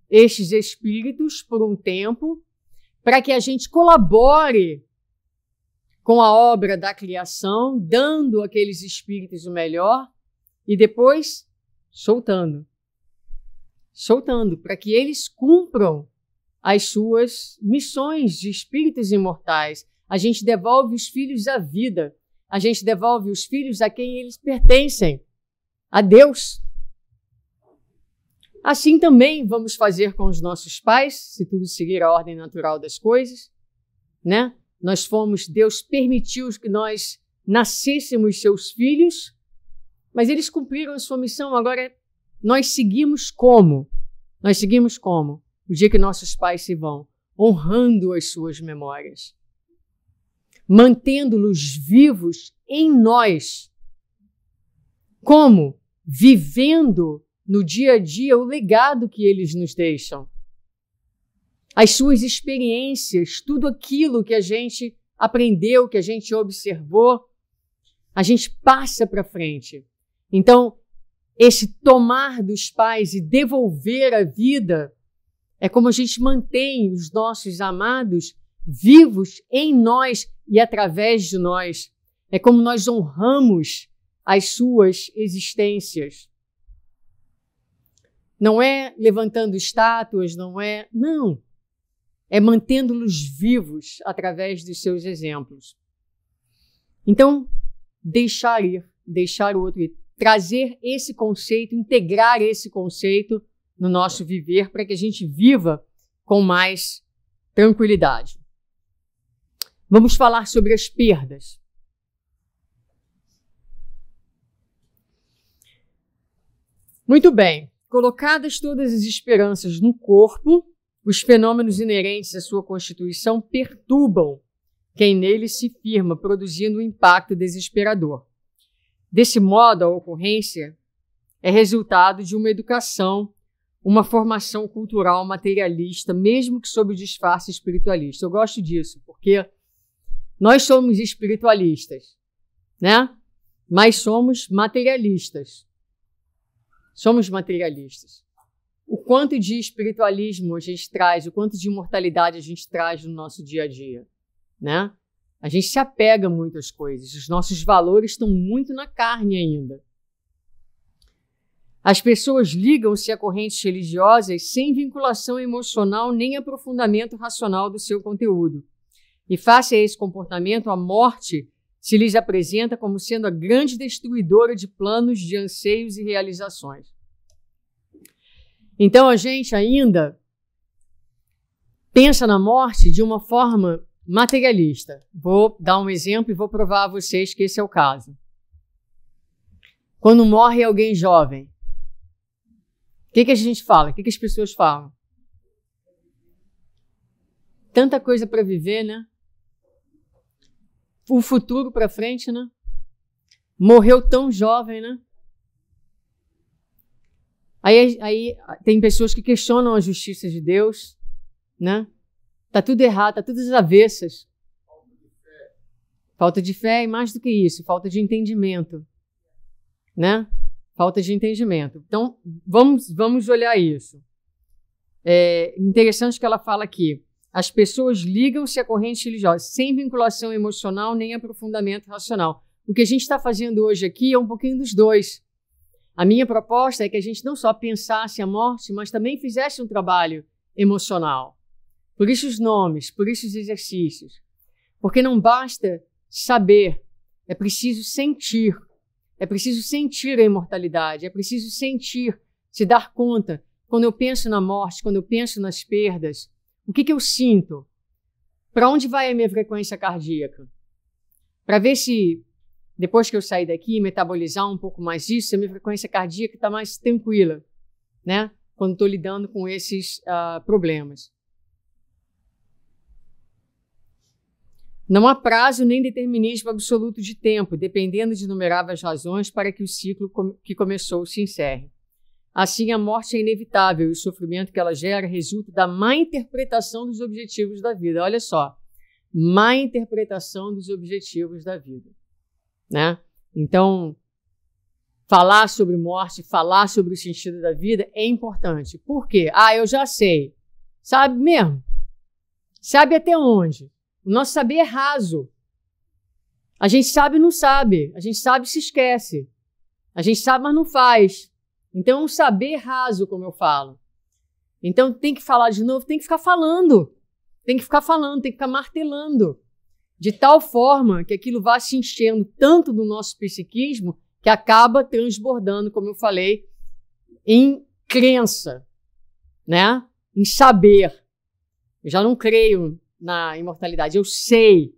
estes espíritos por um tempo para que a gente colabore com a obra da criação, dando àqueles espíritos o melhor e depois soltando para que eles cumpram as suas missões de espíritos imortais. A gente devolve os filhos à vida. a gente devolve os filhos a quem eles pertencem, a Deus. Assim também vamos fazer com os nossos pais, se tudo seguir a ordem natural das coisas, né? Deus permitiu que nós nascêssemos seus filhos, mas eles cumpriram a sua missão. Agora, nós seguimos como? Nós seguimos como? O dia que nossos pais se vão, honrando as suas memórias, mantendo-los vivos em nós. Como? Vivendo no dia a dia o legado que eles nos deixam. As suas experiências, tudo aquilo que a gente aprendeu, que a gente observou, a gente passa para frente. Então, esse tomar dos pais e devolver a vida é como a gente mantém os nossos amados vivos em nós e através de nós. É como nós honramos as suas existências. Não é levantando estátuas, não. É mantendo-los vivos através dos seus exemplos. Então, deixar ir, deixar o outro ir, trazer esse conceito, integrar esse conceito no nosso viver para que a gente viva com mais tranquilidade. Vamos falar sobre as perdas. Muito bem. Colocadas todas as esperanças no corpo, os fenômenos inerentes à sua constituição perturbam quem nele se firma, produzindo um impacto desesperador. Desse modo, a ocorrência é resultado de uma educação, uma formação cultural materialista, mesmo que sob o disfarce espiritualista. Eu gosto disso, porque nós somos espiritualistas, né? Mas somos materialistas. Somos materialistas. O quanto de espiritualismo a gente traz, o quanto de imortalidade a gente traz no nosso dia a dia, né? A gente se apega muito às coisas, os nossos valores estão muito na carne ainda. As pessoas ligam-se a correntes religiosas sem vinculação emocional nem aprofundamento racional do seu conteúdo. E face a esse comportamento, a morte se lhes apresenta como sendo a grande destruidora de planos, de anseios e realizações. Então a gente ainda pensa na morte de uma forma materialista. Vou dar um exemplo e vou provar a vocês que esse é o caso. Quando morre alguém jovem, o que a gente fala? O que as pessoas falam? Tanta coisa para viver, né? O futuro para frente, né? Morreu tão jovem, né? Aí tem pessoas que questionam a justiça de Deus, né? Tá tudo errado, tá tudo às avessas. Falta de fé e mais do que isso, falta de entendimento, né? Falta de entendimento. Então, vamos olhar isso. É interessante que ela fala aqui. As pessoas ligam-se a correntes religiosas sem vinculação emocional nem aprofundamento racional. O que a gente está fazendo hoje aqui é um pouquinho dos dois. A minha proposta é que a gente não só pensasse a morte, mas também fizesse um trabalho emocional. Por isso os nomes, por isso os exercícios. Porque não basta saber, é preciso sentir. É preciso sentir a imortalidade, é preciso sentir, se dar conta. Quando eu penso na morte, quando eu penso nas perdas, o que eu sinto? Para onde vai a minha frequência cardíaca? Para ver se, depois que eu sair daqui, metabolizar um pouco mais disso, a minha frequência cardíaca está mais tranquila, né? Quando estou lidando com esses problemas. Não há prazo nem determinismo absoluto de tempo, dependendo de inumeráveis razões para que o ciclo que começou se encerre. Assim, a morte é inevitável e o sofrimento que ela gera resulta da má interpretação dos objetivos da vida. Olha só, má interpretação dos objetivos da vida, né? Então, falar sobre morte, falar sobre o sentido da vida é importante. Por quê? Eu já sei. Sabe mesmo? Sabe até onde? O nosso saber é raso. A gente sabe e não sabe. A gente sabe e se esquece. A gente sabe, mas não faz. Então, é um saber raso, como eu falo. Então, tem que falar de novo, tem que ficar falando. Tem que ficar falando, tem que ficar martelando. de tal forma que aquilo vá se enchendo tanto do nosso psiquismo que acaba transbordando, como eu falei, em crença, né? Em saber. Eu já não creio na imortalidade, eu sei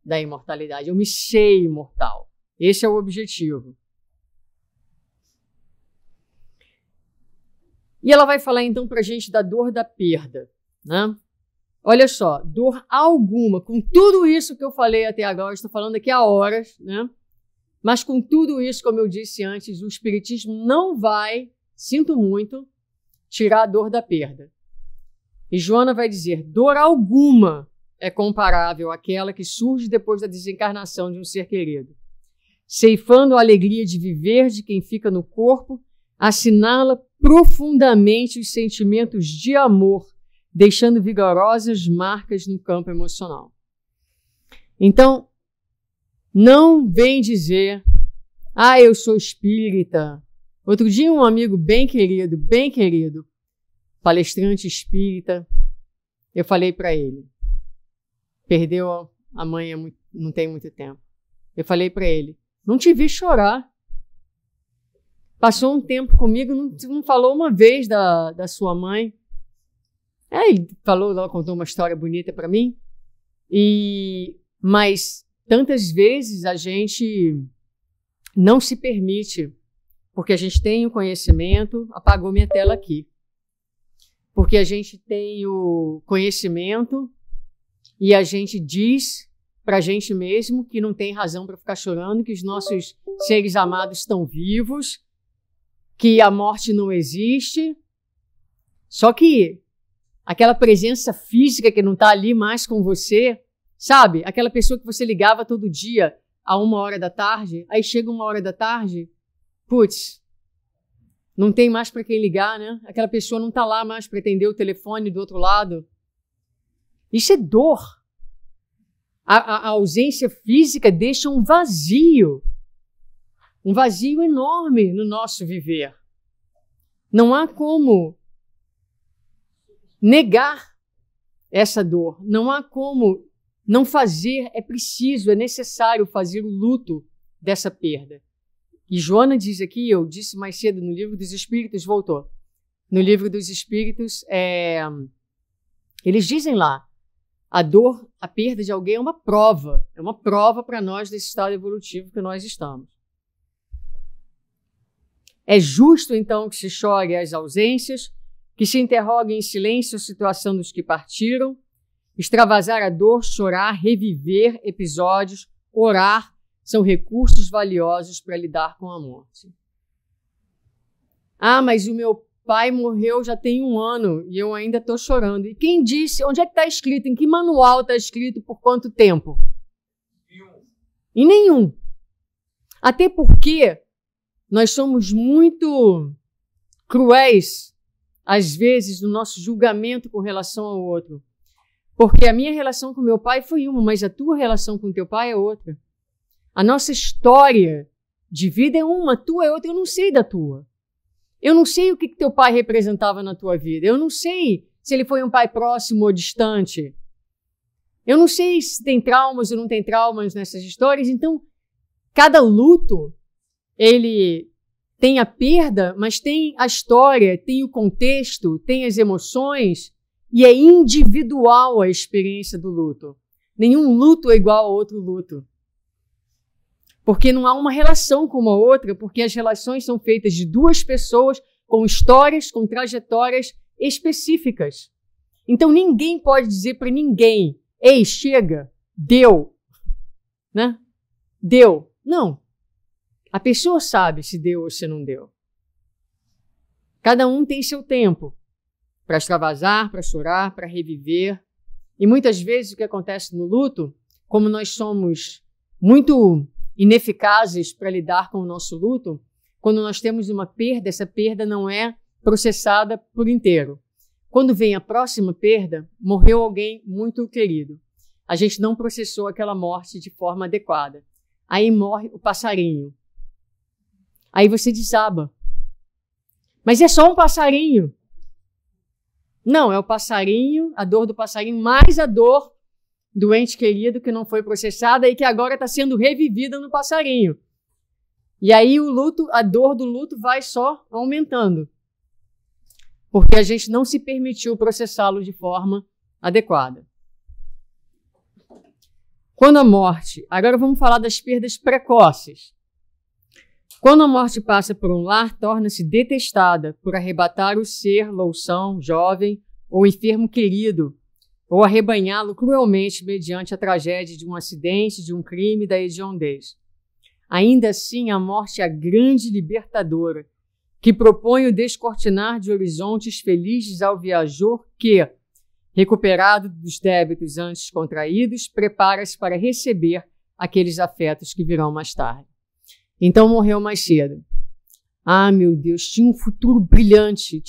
da imortalidade, eu me sei imortal. Esse é o objetivo. E ela vai falar então pra gente da dor da perda, né? Olha só, dor alguma, com tudo isso que eu falei até agora, eu estou falando aqui há horas, né? Mas com tudo isso, como eu disse antes, o Espiritismo não vai, sinto muito, tirar a dor da perda. E Joana vai dizer, dor alguma é comparável àquela que surge depois da desencarnação de um ser querido. Ceifando a alegria de viver de quem fica no corpo, assinala profundamente os sentimentos de amor, deixando vigorosas marcas no campo emocional. Então, não vem dizer, eu sou espírita. Outro dia um amigo bem querido, palestrante espírita, eu falei para ele, perdeu a mãe não tem muito tempo. Eu falei para ele, não te vi chorar. Passou um tempo comigo, não falou uma vez da sua mãe. Ele falou, ela contou uma história bonita para mim. Mas tantas vezes a gente não se permite, porque a gente tem o conhecimento, apagou minha tela aqui. Porque a gente tem o conhecimento e a gente diz para a gente mesmo que não tem razão para ficar chorando, que os nossos seres amados estão vivos, que a morte não existe. Só que aquela presença física que não está ali mais com você, sabe? Aquela pessoa que você ligava todo dia a 1h da tarde, aí chega 1h da tarde, putz, não tem mais para quem ligar, né? Aquela pessoa não está lá mais para atender o telefone do outro lado. Isso é dor. A ausência física deixa um vazio enorme no nosso viver. Não há como negar essa dor, não há como não fazer, é preciso, é necessário fazer o luto dessa perda. E Joana diz aqui, eu disse mais cedo no Livro dos Espíritos, voltou. No Livro dos Espíritos, eles dizem lá, a dor, a perda de alguém é uma prova para nós desse estado evolutivo que nós estamos. É justo, então, que se chore as ausências, que se interrogue em silêncio a situação dos que partiram, extravasar a dor, chorar, reviver episódios, orar, são recursos valiosos para lidar com a morte. Mas o meu pai morreu já tem 1 ano e eu ainda estou chorando. E quem disse? Onde é que está escrito? Em que manual está escrito por quanto tempo? Em nenhum. Até porque nós somos muito cruéis, às vezes, no nosso julgamento com relação ao outro. Porque a minha relação com meu pai foi uma, mas a tua relação com teu pai é outra. A nossa história de vida é uma, a tua é outra. Eu não sei da tua. Eu não sei o que teu pai representava na tua vida. Eu não sei se ele foi um pai próximo ou distante. Eu não sei se tem traumas ou não tem traumas nessas histórias. Então, cada luto, ele tem a perda, mas tem a história, tem o contexto, tem as emoções, e é individual a experiência do luto. Nenhum luto é igual a outro luto. Porque não há uma relação com uma outra, porque as relações são feitas de 2 pessoas com histórias, com trajetórias específicas. Então ninguém pode dizer para ninguém, ei, chega, deu, né? Deu. Não. A pessoa sabe se deu ou se não deu. Cada um tem seu tempo para extravasar, para chorar, para reviver. E muitas vezes o que acontece no luto, como nós somos muito ineficazes para lidar com o nosso luto, quando nós temos uma perda, essa perda não é processada por inteiro. Quando vem a próxima perda, morreu alguém muito querido. A gente não processou aquela morte de forma adequada. Aí morre o passarinho. Aí você desaba. Mas é só um passarinho. Não, é o passarinho, a dor do passarinho, mais a dor do ente querido que não foi processada e que agora está sendo revivida no passarinho. E aí o luto, a dor do luto vai só aumentando, porque a gente não se permitiu processá-lo de forma adequada. Quando a morte, agora vamos falar das perdas precoces. Quando a morte passa por um lar, torna-se detestada por arrebatar o ser, loução, jovem ou enfermo querido, ou arrebanhá-lo cruelmente mediante a tragédia de um acidente, de um crime, da hediondez. Ainda assim, a morte é a grande libertadora, que propõe o descortinar de horizontes felizes ao viajor que, recuperado dos débitos antes contraídos, prepara-se para receber aqueles afetos que virão mais tarde. Então morreu mais cedo. Ah, meu Deus, tinha um futuro brilhante,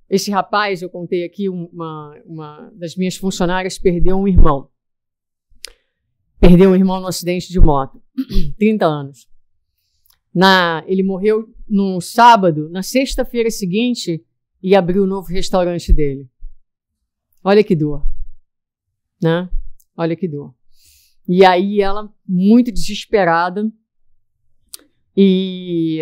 Esse rapaz, eu contei aqui, uma das minhas funcionárias perdeu um irmão. Perdeu um irmão no acidente de moto, 30 anos. Ele morreu no sábado, na sexta-feira seguinte, e abriu o novo restaurante dele. Olha que dor, né? Olha que dor. E aí ela, muito desesperada, e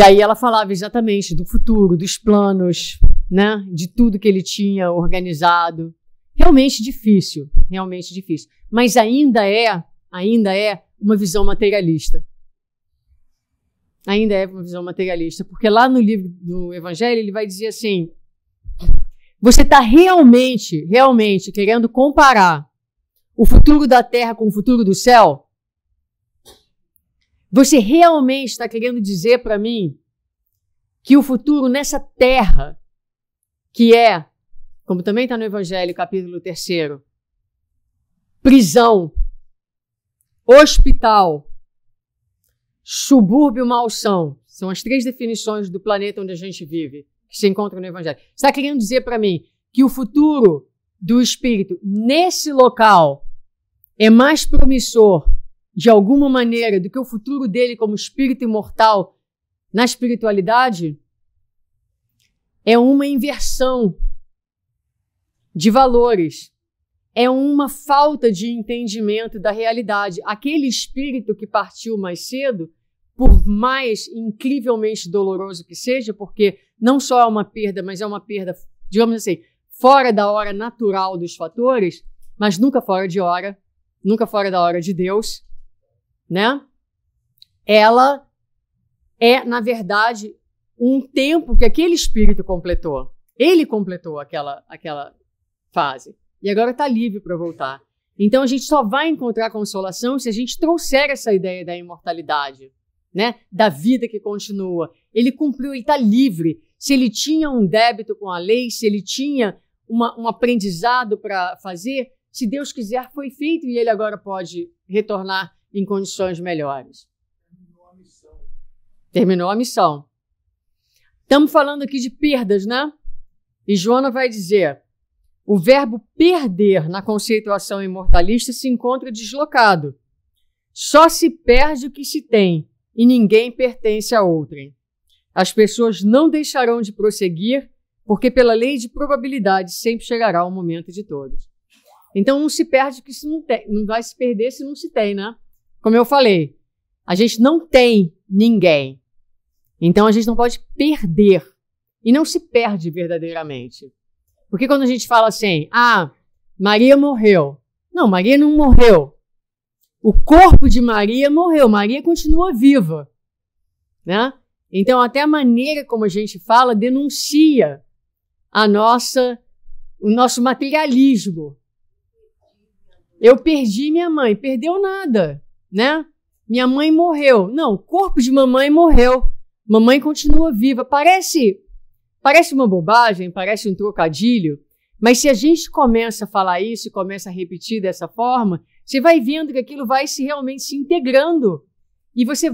aí ela falava exatamente do futuro, dos planos, né? De tudo que ele tinha organizado. Realmente difícil. Mas ainda é uma visão materialista. Porque lá no livro do Evangelho ele vai dizer assim: você está realmente querendo comparar o futuro da terra com o futuro do céu? Você realmente está querendo dizer para mim que o futuro nessa terra, que é, como também está no Evangelho, capítulo 3, prisão, hospital, subúrbio, malsão, são as 3 definições do planeta onde a gente vive, que se encontram no Evangelho. Você está querendo dizer para mim que o futuro do espírito nesse local é mais promissor, de alguma maneira, do que o futuro dele como espírito imortal na espiritualidade? É uma inversão de valores. É uma falta de entendimento da realidade. Aquele espírito que partiu mais cedo, por mais incrivelmente doloroso que seja, porque não só é uma perda, mas é uma perda, digamos assim, fora da hora natural dos fatores, mas nunca fora da hora de Deus, né? Ela é, na verdade, um tempo que aquele espírito completou. Ele completou aquela fase. E agora está livre para voltar. Então a gente só vai encontrar consolação se a gente trouxer essa ideia da imortalidade, né? Da vida que continua. Ele cumpriu, ele está livre. Se ele tinha um débito com a lei, se ele tinha um aprendizado para fazer, se Deus quiser, foi feito e ele agora pode retornar em condições melhores. Terminou a missão. Estamos falando aqui de perdas, né? E Joana vai dizer: o verbo perder na conceituação imortalista se encontra deslocado. Só se perde o que se tem e ninguém pertence a outrem. As pessoas não deixarão de prosseguir porque pela lei de probabilidade sempre chegará o momento de todos. Então não se perde o que se não tem, não vai se perder se não se tem, né? Como eu falei, a gente não tem ninguém. Então a gente não pode perder. E não se perde verdadeiramente. Porque quando a gente fala assim, Maria morreu. Não, Maria não morreu. O corpo de Maria morreu. Maria continua viva, né? Então até a maneira como a gente fala denuncia o nosso materialismo. Eu perdi minha mãe. Perdeu nada, né? Minha mãe morreu. Não, o corpo de mamãe morreu. Mamãe continua viva. Parece uma bobagem, parece um trocadilho, mas se a gente começa a falar isso e começa a repetir dessa forma, você vai vendo que aquilo vai realmente se integrando. E você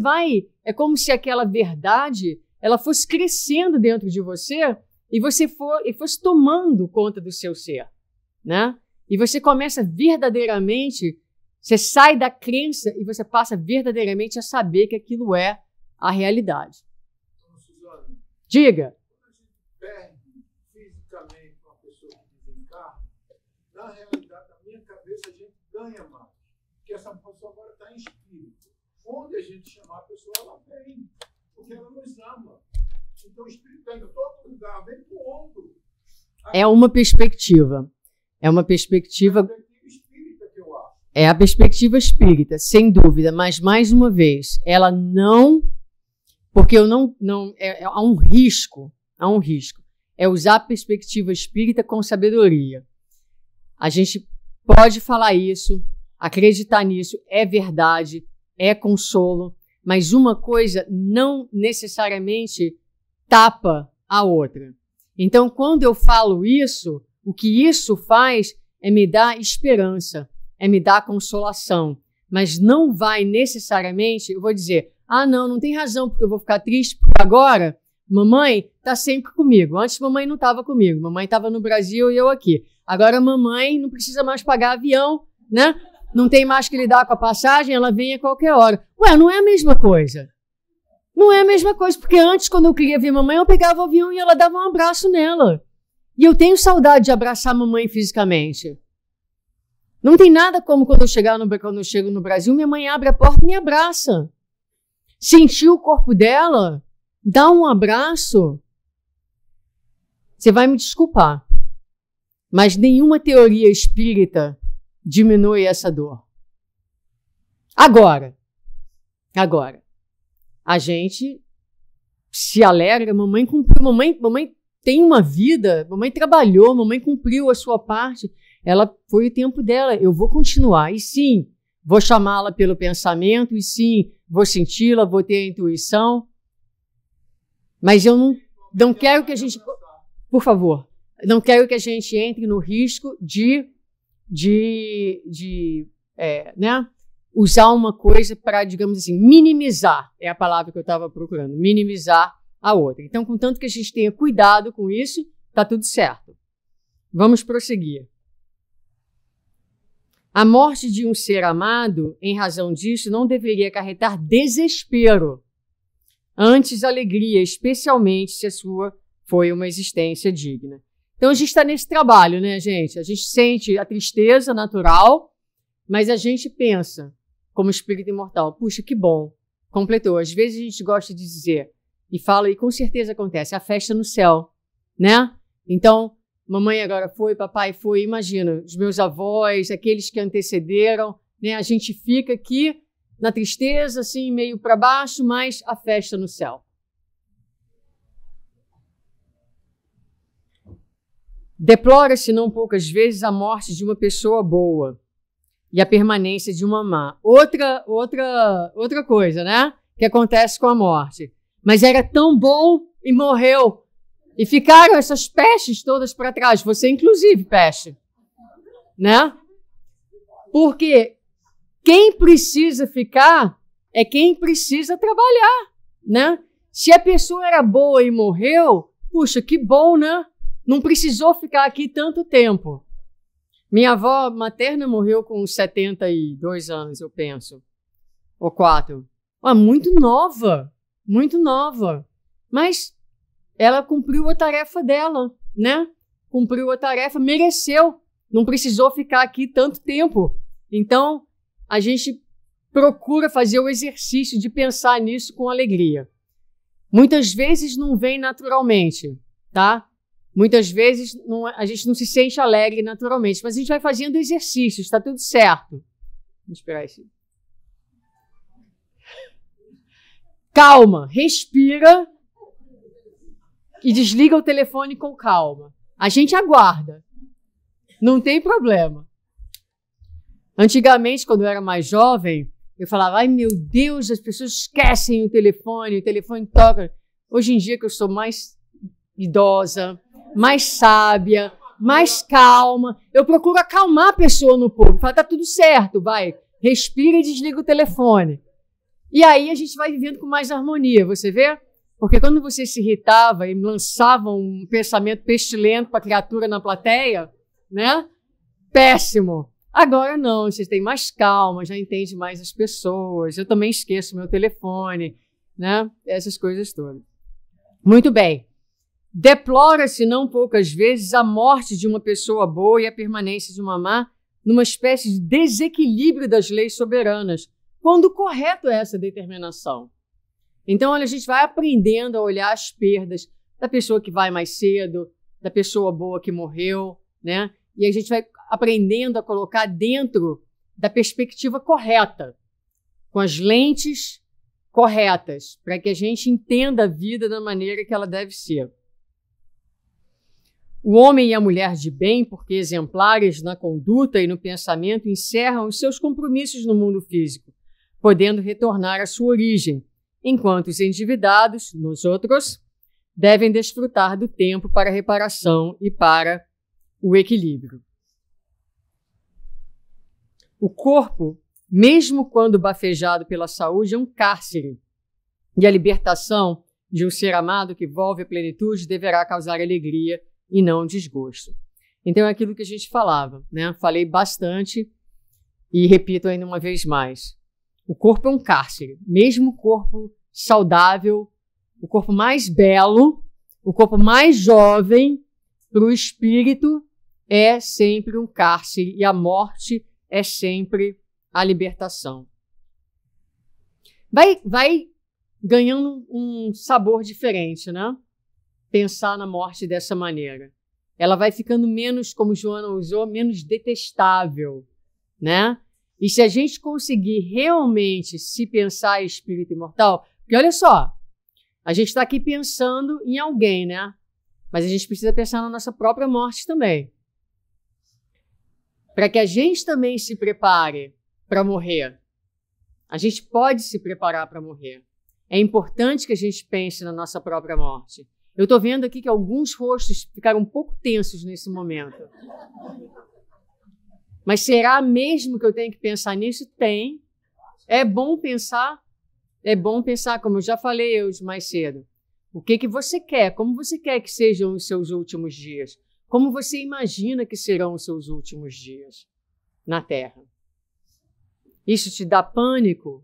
é como se aquela verdade, ela fosse crescendo dentro de você e você fosse tomando conta do seu ser, né? E você começa verdadeiramente, você sai da crença e você passa verdadeiramente a saber que aquilo é a realidade. Diga. Perde fisicamente ganha mais. Porque essa pessoa agora está em espírito. Onde a gente chamar a pessoa, ela vem. Porque ela nos ama. Então o espírito está em todo lugar, vem para o ombro. É uma perspectiva. É uma perspectiva. Espírita que eu acho. É a perspectiva espírita, sem dúvida. Mas, mais uma vez, ela não. Porque eu não há um risco. Há um risco. É usar a perspectiva espírita com sabedoria. A gente pode falar isso, acreditar nisso, é verdade, é consolo, mas uma coisa não necessariamente tapa a outra. Então, quando eu falo isso, o que isso faz é me dar esperança, é me dar consolação, mas não vai necessariamente, eu vou dizer, não tem razão porque eu vou ficar triste, porque agora mamãe está sempre comigo. Antes mamãe não estava comigo, mamãe estava no Brasil e eu aqui. Agora mamãe não precisa mais pagar avião, né? Não tem mais que lidar com a passagem, ela vem a qualquer hora. Ué, não é a mesma coisa. Não é a mesma coisa, porque antes, quando eu queria ver mamãe, eu pegava o avião e ela dava um abraço nela. E eu tenho saudade de abraçar a mamãe fisicamente. Não tem nada como quando eu chego no Brasil, minha mãe abre a porta e me abraça. Sentir o corpo dela, dar um abraço. Você vai me desculpar, mas nenhuma teoria espírita diminui essa dor. Agora, a gente se alegra, mamãe cumpriu, mamãe tem uma vida, mamãe trabalhou, mamãe cumpriu a sua parte, ela foi o tempo dela, eu vou continuar, e sim, vou chamá-la pelo pensamento, e sim, vou senti-la, vou ter a intuição, mas eu não quero que a gente, por favor, não quero que a gente entre no risco de usar uma coisa para, digamos assim, minimizar, é a palavra que eu estava procurando, minimizar a outra. Então, contanto que a gente tenha cuidado com isso, está tudo certo. Vamos prosseguir. A morte de um ser amado, em razão disso, não deveria acarretar desespero, antes alegria, especialmente se a sua foi uma existência digna. Então, a gente está nesse trabalho, né, gente? A gente sente a tristeza natural, mas a gente pensa, como espírito imortal, puxa, que bom, completou. Às vezes a gente gosta de dizer, e fala, e com certeza acontece, a festa no céu, né? Então, mamãe agora foi, papai foi, imagina, os meus avós, aqueles que antecederam, né? A gente fica aqui na tristeza, assim, meio para baixo, mas a festa no céu. Deplora-se não poucas vezes a morte de uma pessoa boa e a permanência de uma má. Outra coisa, né? Que acontece com a morte. Mas era tão bom e morreu. E ficaram essas pestes todas para trás. Você, inclusive, peste. Né? Porque quem precisa ficar é quem precisa trabalhar. Né? Se a pessoa era boa e morreu, puxa, que bom, né? Não precisou ficar aqui tanto tempo. Minha avó materna morreu com 72 anos, eu penso. Ou 4. Muito nova. Muito nova. Mas ela cumpriu a tarefa dela, né? Cumpriu a tarefa, mereceu. Não precisou ficar aqui tanto tempo. Então, a gente procura fazer o exercício de pensar nisso com alegria. Muitas vezes não vem naturalmente, tá? Muitas vezes a gente não se sente alegre naturalmente, mas a gente vai fazendo exercícios, está tudo certo. Vamos esperar isso. Calma, respira e desliga o telefone com calma. A gente aguarda, não tem problema. Antigamente, quando eu era mais jovem, eu falava, ai meu Deus, as pessoas esquecem o telefone toca. Hoje em dia que eu sou mais idosa, mais sábia, mais calma. Eu procuro acalmar a pessoa no povo. Fala, tá tudo certo, vai. Respira e desliga o telefone. E aí a gente vai vivendo com mais harmonia, você vê? Porque quando você se irritava e lançava um pensamento pestilento para a criatura na plateia, né? Péssimo. Agora não, você tem mais calma, já entende mais as pessoas. Eu também esqueço meu telefone, né? Essas coisas todas. Muito bem. Deplora-se não poucas vezes a morte de uma pessoa boa e a permanência de uma má, numa espécie de desequilíbrio das leis soberanas, quando correto é essa determinação. Então, olha, a gente vai aprendendo a olhar as perdas da pessoa que vai mais cedo, da pessoa boa que morreu, né? E a gente vai aprendendo a colocar dentro da perspectiva correta, com as lentes corretas, para que a gente entenda a vida da maneira que ela deve ser. O homem e a mulher de bem, porque exemplares na conduta e no pensamento, encerram os seus compromissos no mundo físico, podendo retornar à sua origem, enquanto os endividados, nos outros, devem desfrutar do tempo para a reparação e para o equilíbrio. O corpo, mesmo quando bafejado pela saúde, é um cárcere, e a libertação de um ser amado que volve à plenitude deverá causar alegria e não desgosto. Então é aquilo que a gente falava, né? Falei bastante e repito ainda uma vez mais. O corpo é um cárcere, mesmo o corpo saudável, o corpo mais belo, o corpo mais jovem, para o espírito é sempre um cárcere e a morte é sempre a libertação. Vai ganhando um sabor diferente, né? Pensar na morte dessa maneira. Ela vai ficando menos, como Joana usou, menos detestável, né? E se a gente conseguir realmente se pensar em espírito imortal, porque olha só, a gente está aqui pensando em alguém, né? Mas a gente precisa pensar na nossa própria morte também. Para que a gente também se prepare para morrer. A gente pode se preparar para morrer. É importante que a gente pense na nossa própria morte. Eu estou vendo aqui que alguns rostos ficaram um pouco tensos nesse momento. Mas será mesmo que eu tenho que pensar nisso? Tem. É bom pensar, como eu já falei hoje mais cedo. O que você quer? Como você quer que sejam os seus últimos dias? Como você imagina que serão os seus últimos dias na Terra? Isso te dá pânico,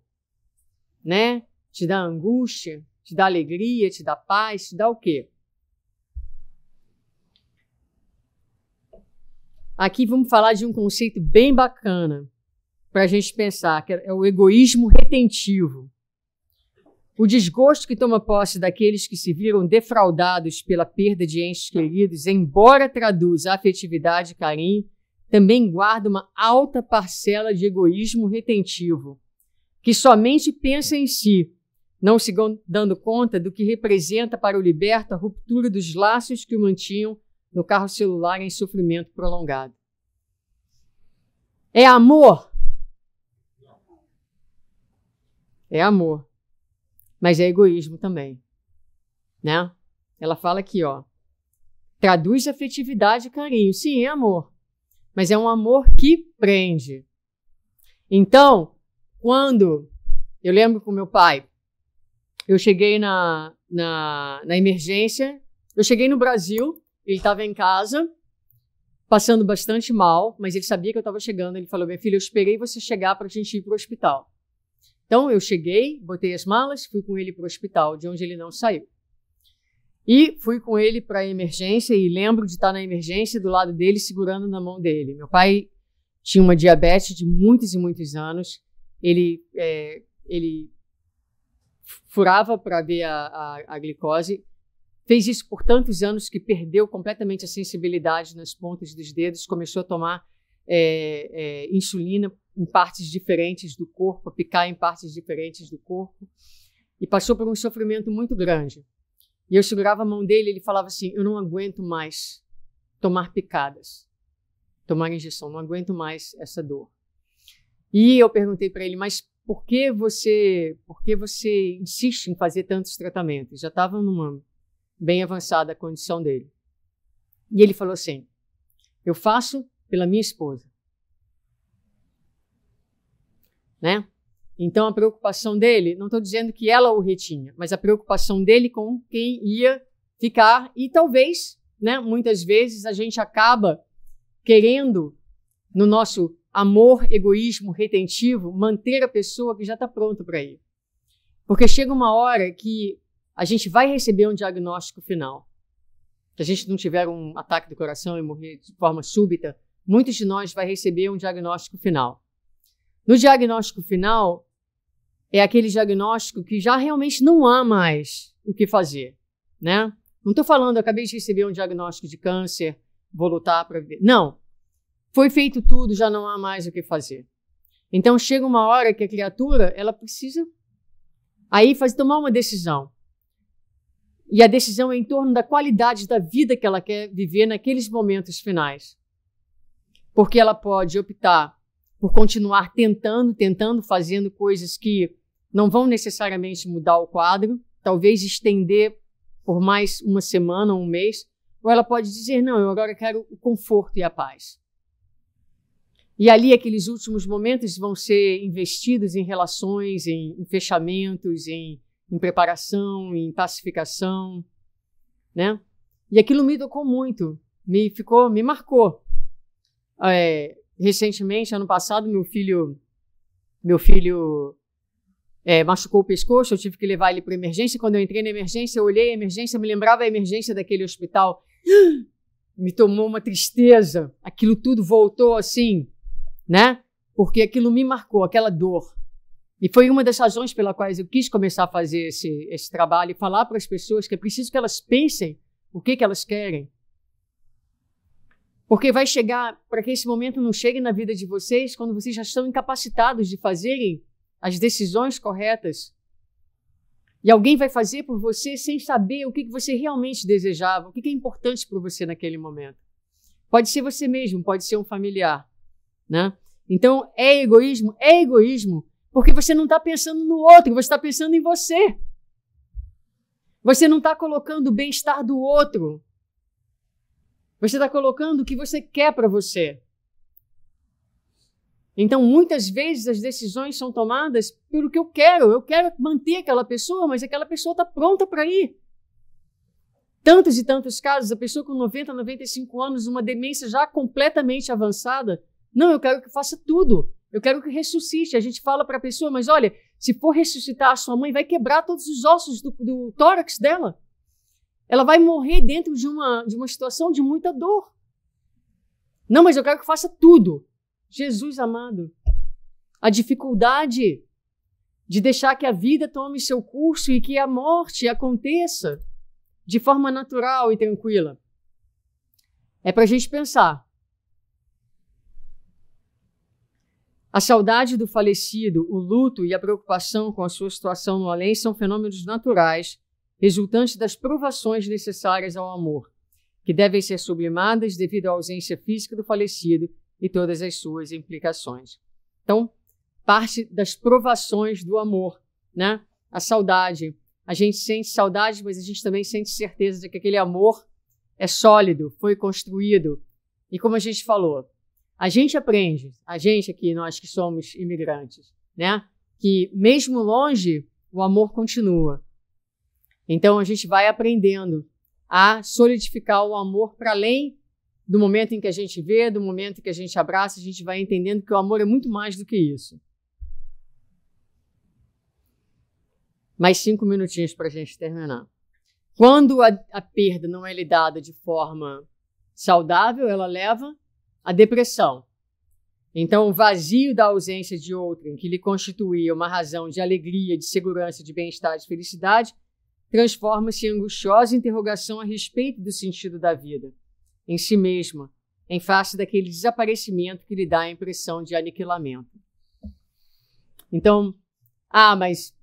né? Te dá angústia, te dá alegria, te dá paz, te dá o quê? Aqui vamos falar de um conceito bem bacana para a gente pensar, que é o egoísmo retentivo. O desgosto que toma posse daqueles que se viram defraudados pela perda de entes queridos, embora traduza afetividade e carinho, também guarda uma alta parcela de egoísmo retentivo, que somente pensa em si, não se dando conta do que representa para o liberto a ruptura dos laços que o mantinham no carro celular em sofrimento prolongado. É amor? É amor. Mas é egoísmo também, né? Ela fala aqui, ó, traduz afetividade e carinho. Sim, é amor, mas é um amor que prende. Então, quando eu lembro com meu pai, eu cheguei na emergência, eu cheguei no Brasil, ele estava em casa, passando bastante mal, mas ele sabia que eu estava chegando, ele falou, minha filha, eu esperei você chegar para a gente ir para o hospital. Então, eu cheguei, botei as malas, fui com ele para o hospital, de onde ele não saiu. E fui com ele para a emergência e lembro de estar na emergência do lado dele, segurando na mão dele. Meu pai tinha uma diabetes de muitos e muitos anos. Ele furava para ver a glicose. Fez isso por tantos anos que perdeu completamente a sensibilidade nas pontas dos dedos, começou a tomar insulina em partes diferentes do corpo, a picar em partes diferentes do corpo, e passou por um sofrimento muito grande. E eu segurava a mão dele e ele falava assim, eu não aguento mais tomar picadas, tomar injeção, não aguento mais essa dor. E eu perguntei para ele, mas por que você insiste em fazer tantos tratamentos? Já estava numa bem avançada a condição dele. E ele falou assim, eu faço pela minha esposa. Né? Então a preocupação dele, não estou dizendo que ela o retinha, mas a preocupação dele com quem ia ficar e talvez, né, muitas vezes a gente acaba querendo, no nosso amor, egoísmo retentivo, manter a pessoa que já está pronta para ir. Porque chega uma hora que a gente vai receber um diagnóstico final. Se a gente não tiver um ataque do coração e morrer de forma súbita, muitos de nós vai receber um diagnóstico final. No diagnóstico final, é aquele diagnóstico que já realmente não há mais o que fazer, né? Não estou falando, eu acabei de receber um diagnóstico de câncer, vou lutar para ver. Não. Foi feito tudo, já não há mais o que fazer. Então, chega uma hora que a criatura, ela precisa aí tomar uma decisão. E a decisão é em torno da qualidade da vida que ela quer viver naqueles momentos finais. Porque ela pode optar por continuar tentando, fazendo coisas que não vão necessariamente mudar o quadro, talvez estender por mais uma semana, um mês, ou ela pode dizer, não, eu agora quero o conforto e a paz. E ali aqueles últimos momentos vão ser investidos em relações, em fechamentos, em preparação, em pacificação, né? E aquilo me tocou muito, me marcou. Recentemente, ano passado, meu filho machucou o pescoço, eu tive que levar ele para emergência. Quando eu entrei na emergência, eu olhei a emergência, me lembrava a emergência daquele hospital. Me tomou uma tristeza. Aquilo tudo voltou assim, né? Porque aquilo me marcou, aquela dor. E foi uma das razões pela quais eu quis começar a fazer esse trabalho e falar para as pessoas que é preciso que elas pensem o que elas querem. Porque vai chegar, para que esse momento não chegue na vida de vocês, quando vocês já estão incapacitados de fazerem as decisões corretas. E alguém vai fazer por você sem saber o que você realmente desejava, o que é importante para você naquele momento. Pode ser você mesmo, pode ser um familiar, né? Então, é egoísmo, porque você não está pensando no outro, você está pensando em você. Você não está colocando o bem-estar do outro. Você está colocando o que você quer para você. Então, muitas vezes as decisões são tomadas pelo que eu quero. Eu quero manter aquela pessoa, mas aquela pessoa está pronta para ir. Tantos e tantos casos, a pessoa com 90, 95 anos, uma demência já completamente avançada. Não, eu quero que faça tudo. Eu quero que ressuscite. A gente fala para a pessoa, mas olha, se for ressuscitar a sua mãe, vai quebrar todos os ossos do tórax dela. Ela vai morrer dentro de uma situação de muita dor. Não, mas eu quero que faça tudo. Jesus amado, a dificuldade de deixar que a vida tome seu curso e que a morte aconteça de forma natural e tranquila. É para a gente pensar. A saudade do falecido, o luto e a preocupação com a sua situação no além são fenômenos naturais, resultantes das provações necessárias ao amor, que devem ser sublimadas devido à ausência física do falecido e todas as suas implicações. Então, parte das provações do amor, né? A saudade. A gente sente saudade, mas a gente também sente certeza de que aquele amor é sólido, foi construído. E como a gente falou, a gente aprende, a gente aqui, nós que somos imigrantes, né? Que mesmo longe, o amor continua. Então, a gente vai aprendendo a solidificar o amor para além do momento em que a gente vê, do momento em que a gente abraça, a gente vai entendendo que o amor é muito mais do que isso. Mais 5 minutinhos para a gente terminar. Quando a perda não é lidada de forma saudável, ela leva à depressão. Então, o vazio da ausência de outrem, que lhe constituía uma razão de alegria, de segurança, de bem-estar, de felicidade, transforma-se em angustiosa interrogação a respeito do sentido da vida, em si mesma, em face daquele desaparecimento que lhe dá a impressão de aniquilamento. Então, mas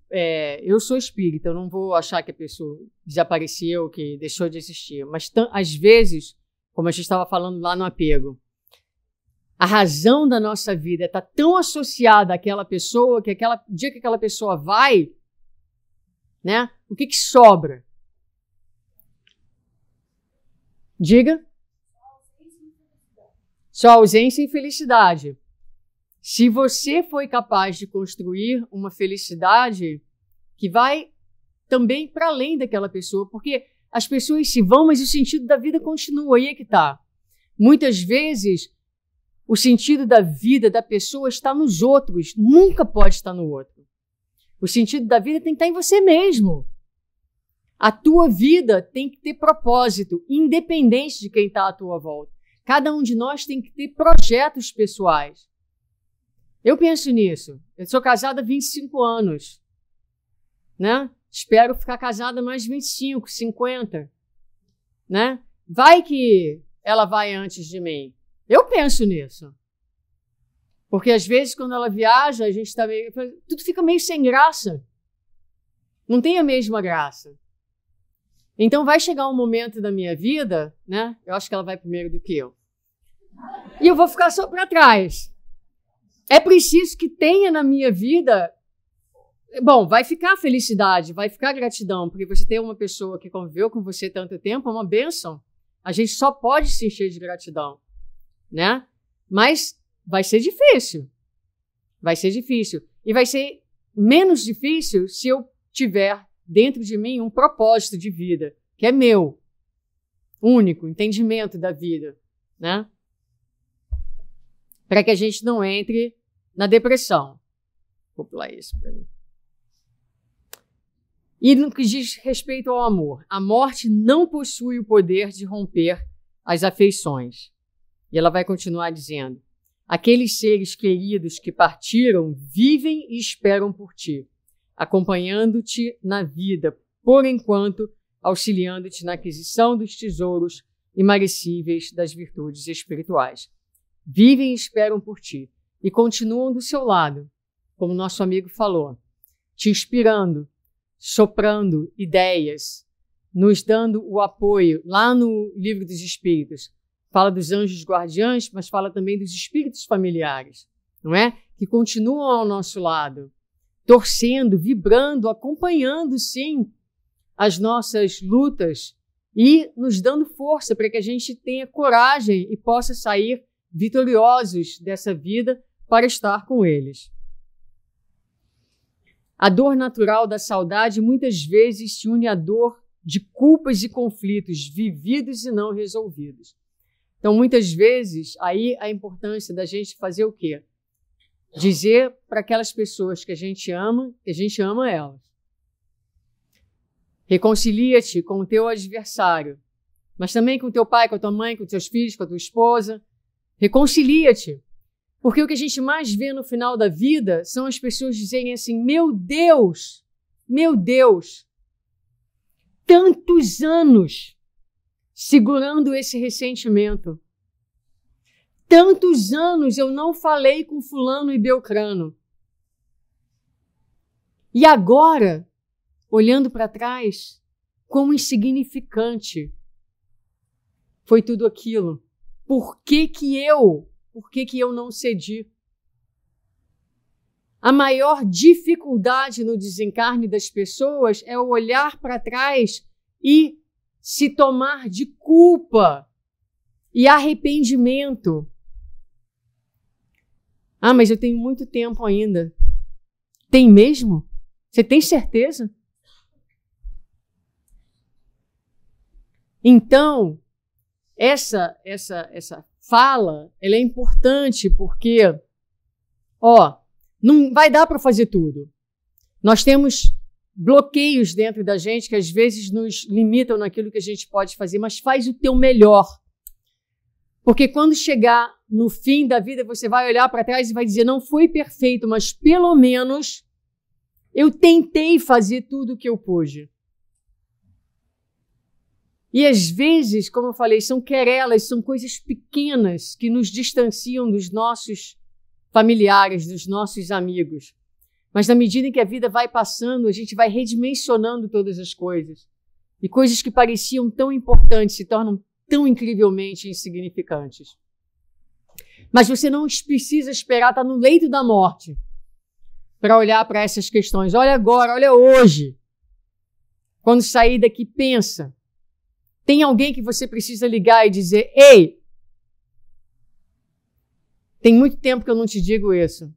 eu sou espírita, eu não vou achar que a pessoa desapareceu, que deixou de existir. Mas, às vezes, como a gente estava falando lá no apego, a razão da nossa vida está tão associada àquela pessoa que dia que aquela pessoa vai, né? O que sobra? Diga. Só ausência e felicidade. Se você foi capaz de construir uma felicidade que vai também para além daquela pessoa, porque as pessoas se vão, mas o sentido da vida continua, aí é que está. Muitas vezes, o sentido da vida da pessoa está nos outros, nunca pode estar no outro. O sentido da vida tem que estar em você mesmo. A tua vida tem que ter propósito, independente de quem está à tua volta. Cada um de nós tem que ter projetos pessoais. Eu penso nisso. Eu sou casada há 25 anos, né? Espero ficar casada mais 25, 50, né? Vai que ela vai antes de mim. Eu penso nisso. Porque às vezes quando ela viaja, a gente tá meio, tudo fica meio sem graça. Não tem a mesma graça. Então vai chegar um momento da minha vida, né? Eu acho que ela vai primeiro do que eu. E eu vou ficar só para trás. É preciso que tenha na minha vida. Bom, vai ficar felicidade, vai ficar gratidão, porque você tem uma pessoa que conviveu com você tanto tempo, é uma bênção. A gente só pode se encher de gratidão, né? Mas vai ser difícil. Vai ser difícil. E vai ser menos difícil se eu tiver dentro de mim um propósito de vida, que é meu, único, entendimento da vida, né? Para que a gente não entre na depressão. Vou pular isso para mim. E no que diz respeito ao amor, a morte não possui o poder de romper as afeições. E ela vai continuar dizendo: aqueles seres queridos que partiram vivem e esperam por ti, acompanhando-te na vida, por enquanto, auxiliando-te na aquisição dos tesouros imarecíveis das virtudes espirituais. Vivem e esperam por ti e continuam do seu lado, como nosso amigo falou, te inspirando, soprando ideias, nos dando o apoio. Lá no Livro dos Espíritos, fala dos anjos guardiães, mas fala também dos espíritos familiares, não é? Que continuam ao nosso lado, torcendo, vibrando, acompanhando, sim, as nossas lutas e nos dando força para que a gente tenha coragem e possa sair vitoriosos dessa vida para estar com eles. A dor natural da saudade muitas vezes se une à dor de culpas e conflitos vividos e não resolvidos. Então, muitas vezes, aí a importância da gente fazer o quê? Dizer para aquelas pessoas que a gente ama elas. Reconcilia-te com o teu adversário, mas também com o teu pai, com a tua mãe, com os teus filhos, com a tua esposa. Reconcilia-te. Porque o que a gente mais vê no final da vida são as pessoas dizerem assim: meu Deus, tantos anos segurando esse ressentimento. Tantos anos eu não falei com fulano e beltrano. E agora, olhando para trás, quão insignificante foi tudo aquilo. Por que eu não cedi? A maior dificuldade no desencarne das pessoas é o olhar para trás e se tomar de culpa e arrependimento. Ah, mas eu tenho muito tempo ainda. Tem mesmo? Você tem certeza? Então, essa fala, ela é importante porque, não vai dar para fazer tudo. Nós temos bloqueios dentro da gente que às vezes nos limitam naquilo que a gente pode fazer, mas faz o teu melhor. Porque quando chegar no fim da vida, você vai olhar para trás e vai dizer: não foi perfeito, mas pelo menos eu tentei fazer tudo o que eu pude. E às vezes, como eu falei, são querelas, são coisas pequenas que nos distanciam dos nossos familiares, dos nossos amigos. Mas na medida em que a vida vai passando, a gente vai redimensionando todas as coisas. E coisas que pareciam tão importantes se tornam tão incrivelmente insignificantes. Mas você não precisa esperar estar no leito da morte para olhar para essas questões. Olha agora, olha hoje. Quando sair daqui, pensa. Tem alguém que você precisa ligar e dizer: ei, tem muito tempo que eu não te digo isso,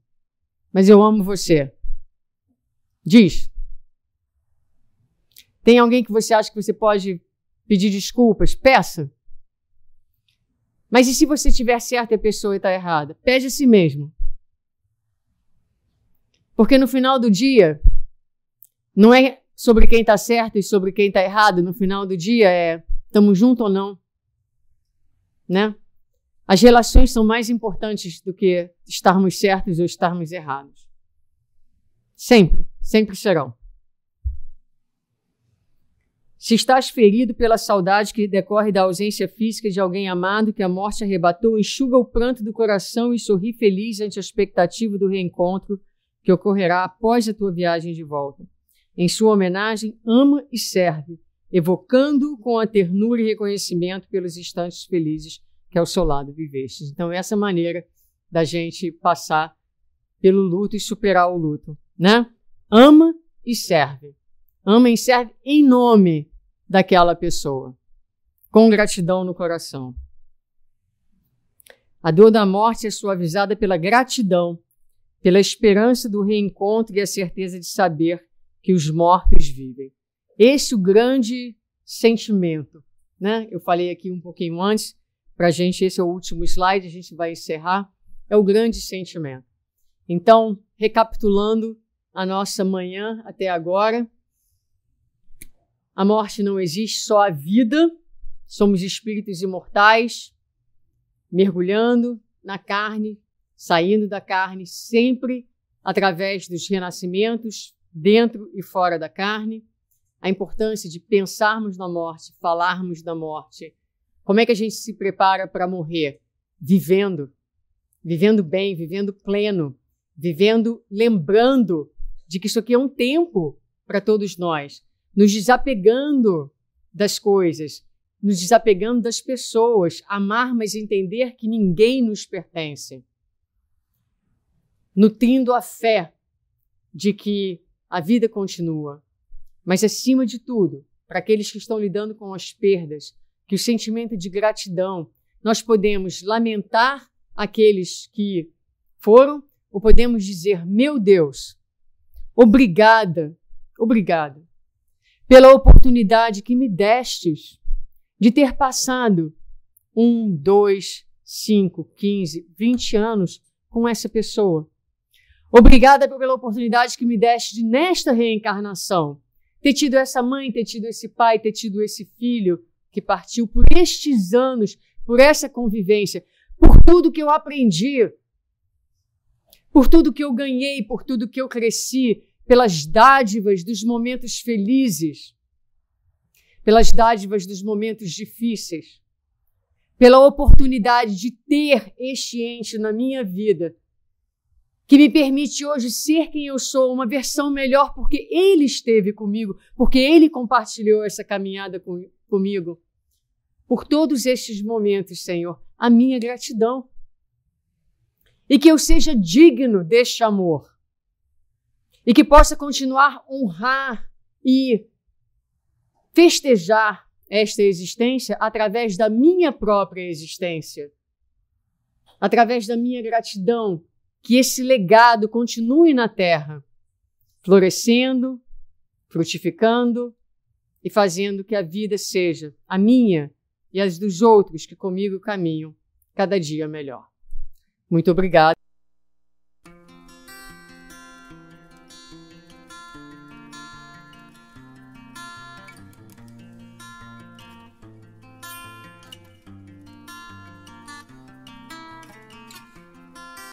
mas eu amo você. Diz. Tem alguém que você acha que você pode pedir desculpas? Peça. Mas e se você tiver certo e a pessoa está errada? Pede a si mesmo. Porque no final do dia, não é sobre quem está certo e sobre quem está errado. No final do dia é: estamos juntos ou não? Né? As relações são mais importantes do que estarmos certos ou estarmos errados. Sempre, sempre serão. Se estás ferido pela saudade que decorre da ausência física de alguém amado que a morte arrebatou, enxuga o pranto do coração e sorri feliz ante a expectativa do reencontro que ocorrerá após a tua viagem de volta. Em sua homenagem, ama e serve, evocando-o com a ternura e reconhecimento pelos instantes felizes que ao seu lado vivestes. Então, essa maneira da gente passar pelo luto e superar o luto, né? Ama e serve. Ama e serve em nome daquela pessoa, com gratidão no coração. A dor da morte é suavizada pela gratidão, pela esperança do reencontro e a certeza de saber que os mortos vivem. Esse é o grande sentimento, né? Eu falei aqui um pouquinho antes, para a gente, esse é o último slide, a gente vai encerrar, é o grande sentimento. Então, recapitulando a nossa manhã até agora, a morte não existe, só a vida. Somos espíritos imortais, mergulhando na carne, saindo da carne, sempre através dos renascimentos, dentro e fora da carne. A importância de pensarmos na morte, falarmos da morte. Como é que a gente se prepara para morrer? Vivendo. Vivendo bem, vivendo pleno, vivendo lembrando de que isso aqui é um tempo para todos nós. Nos desapegando das coisas, nos desapegando das pessoas, amar, mas entender que ninguém nos pertence. Nutrindo a fé de que a vida continua. Mas, acima de tudo, para aqueles que estão lidando com as perdas, que o sentimento de gratidão, nós podemos lamentar aqueles que foram, ou podemos dizer, meu Deus, obrigada, obrigada, pela oportunidade que me destes de ter passado 1, 2, 5, 15, 20 anos com essa pessoa. Obrigada pela oportunidade que me deste de, nesta reencarnação, ter tido essa mãe, ter tido esse pai, ter tido esse filho que partiu por estes anos, por essa convivência, por tudo que eu aprendi, por tudo que eu ganhei, por tudo que eu cresci, pelas dádivas dos momentos felizes, pelas dádivas dos momentos difíceis, pela oportunidade de ter este ente na minha vida, que me permite hoje ser quem eu sou, uma versão melhor, porque ele esteve comigo, porque ele compartilhou essa caminhada comigo. Por todos estes momentos, Senhor, a minha gratidão. E que eu seja digno deste amor. E que possa continuar a honrar e festejar esta existência através da minha própria existência. Através da minha gratidão. Que esse legado continue na Terra, florescendo, frutificando e fazendo que a vida seja a minha e as dos outros que comigo caminham cada dia melhor. Muito obrigada.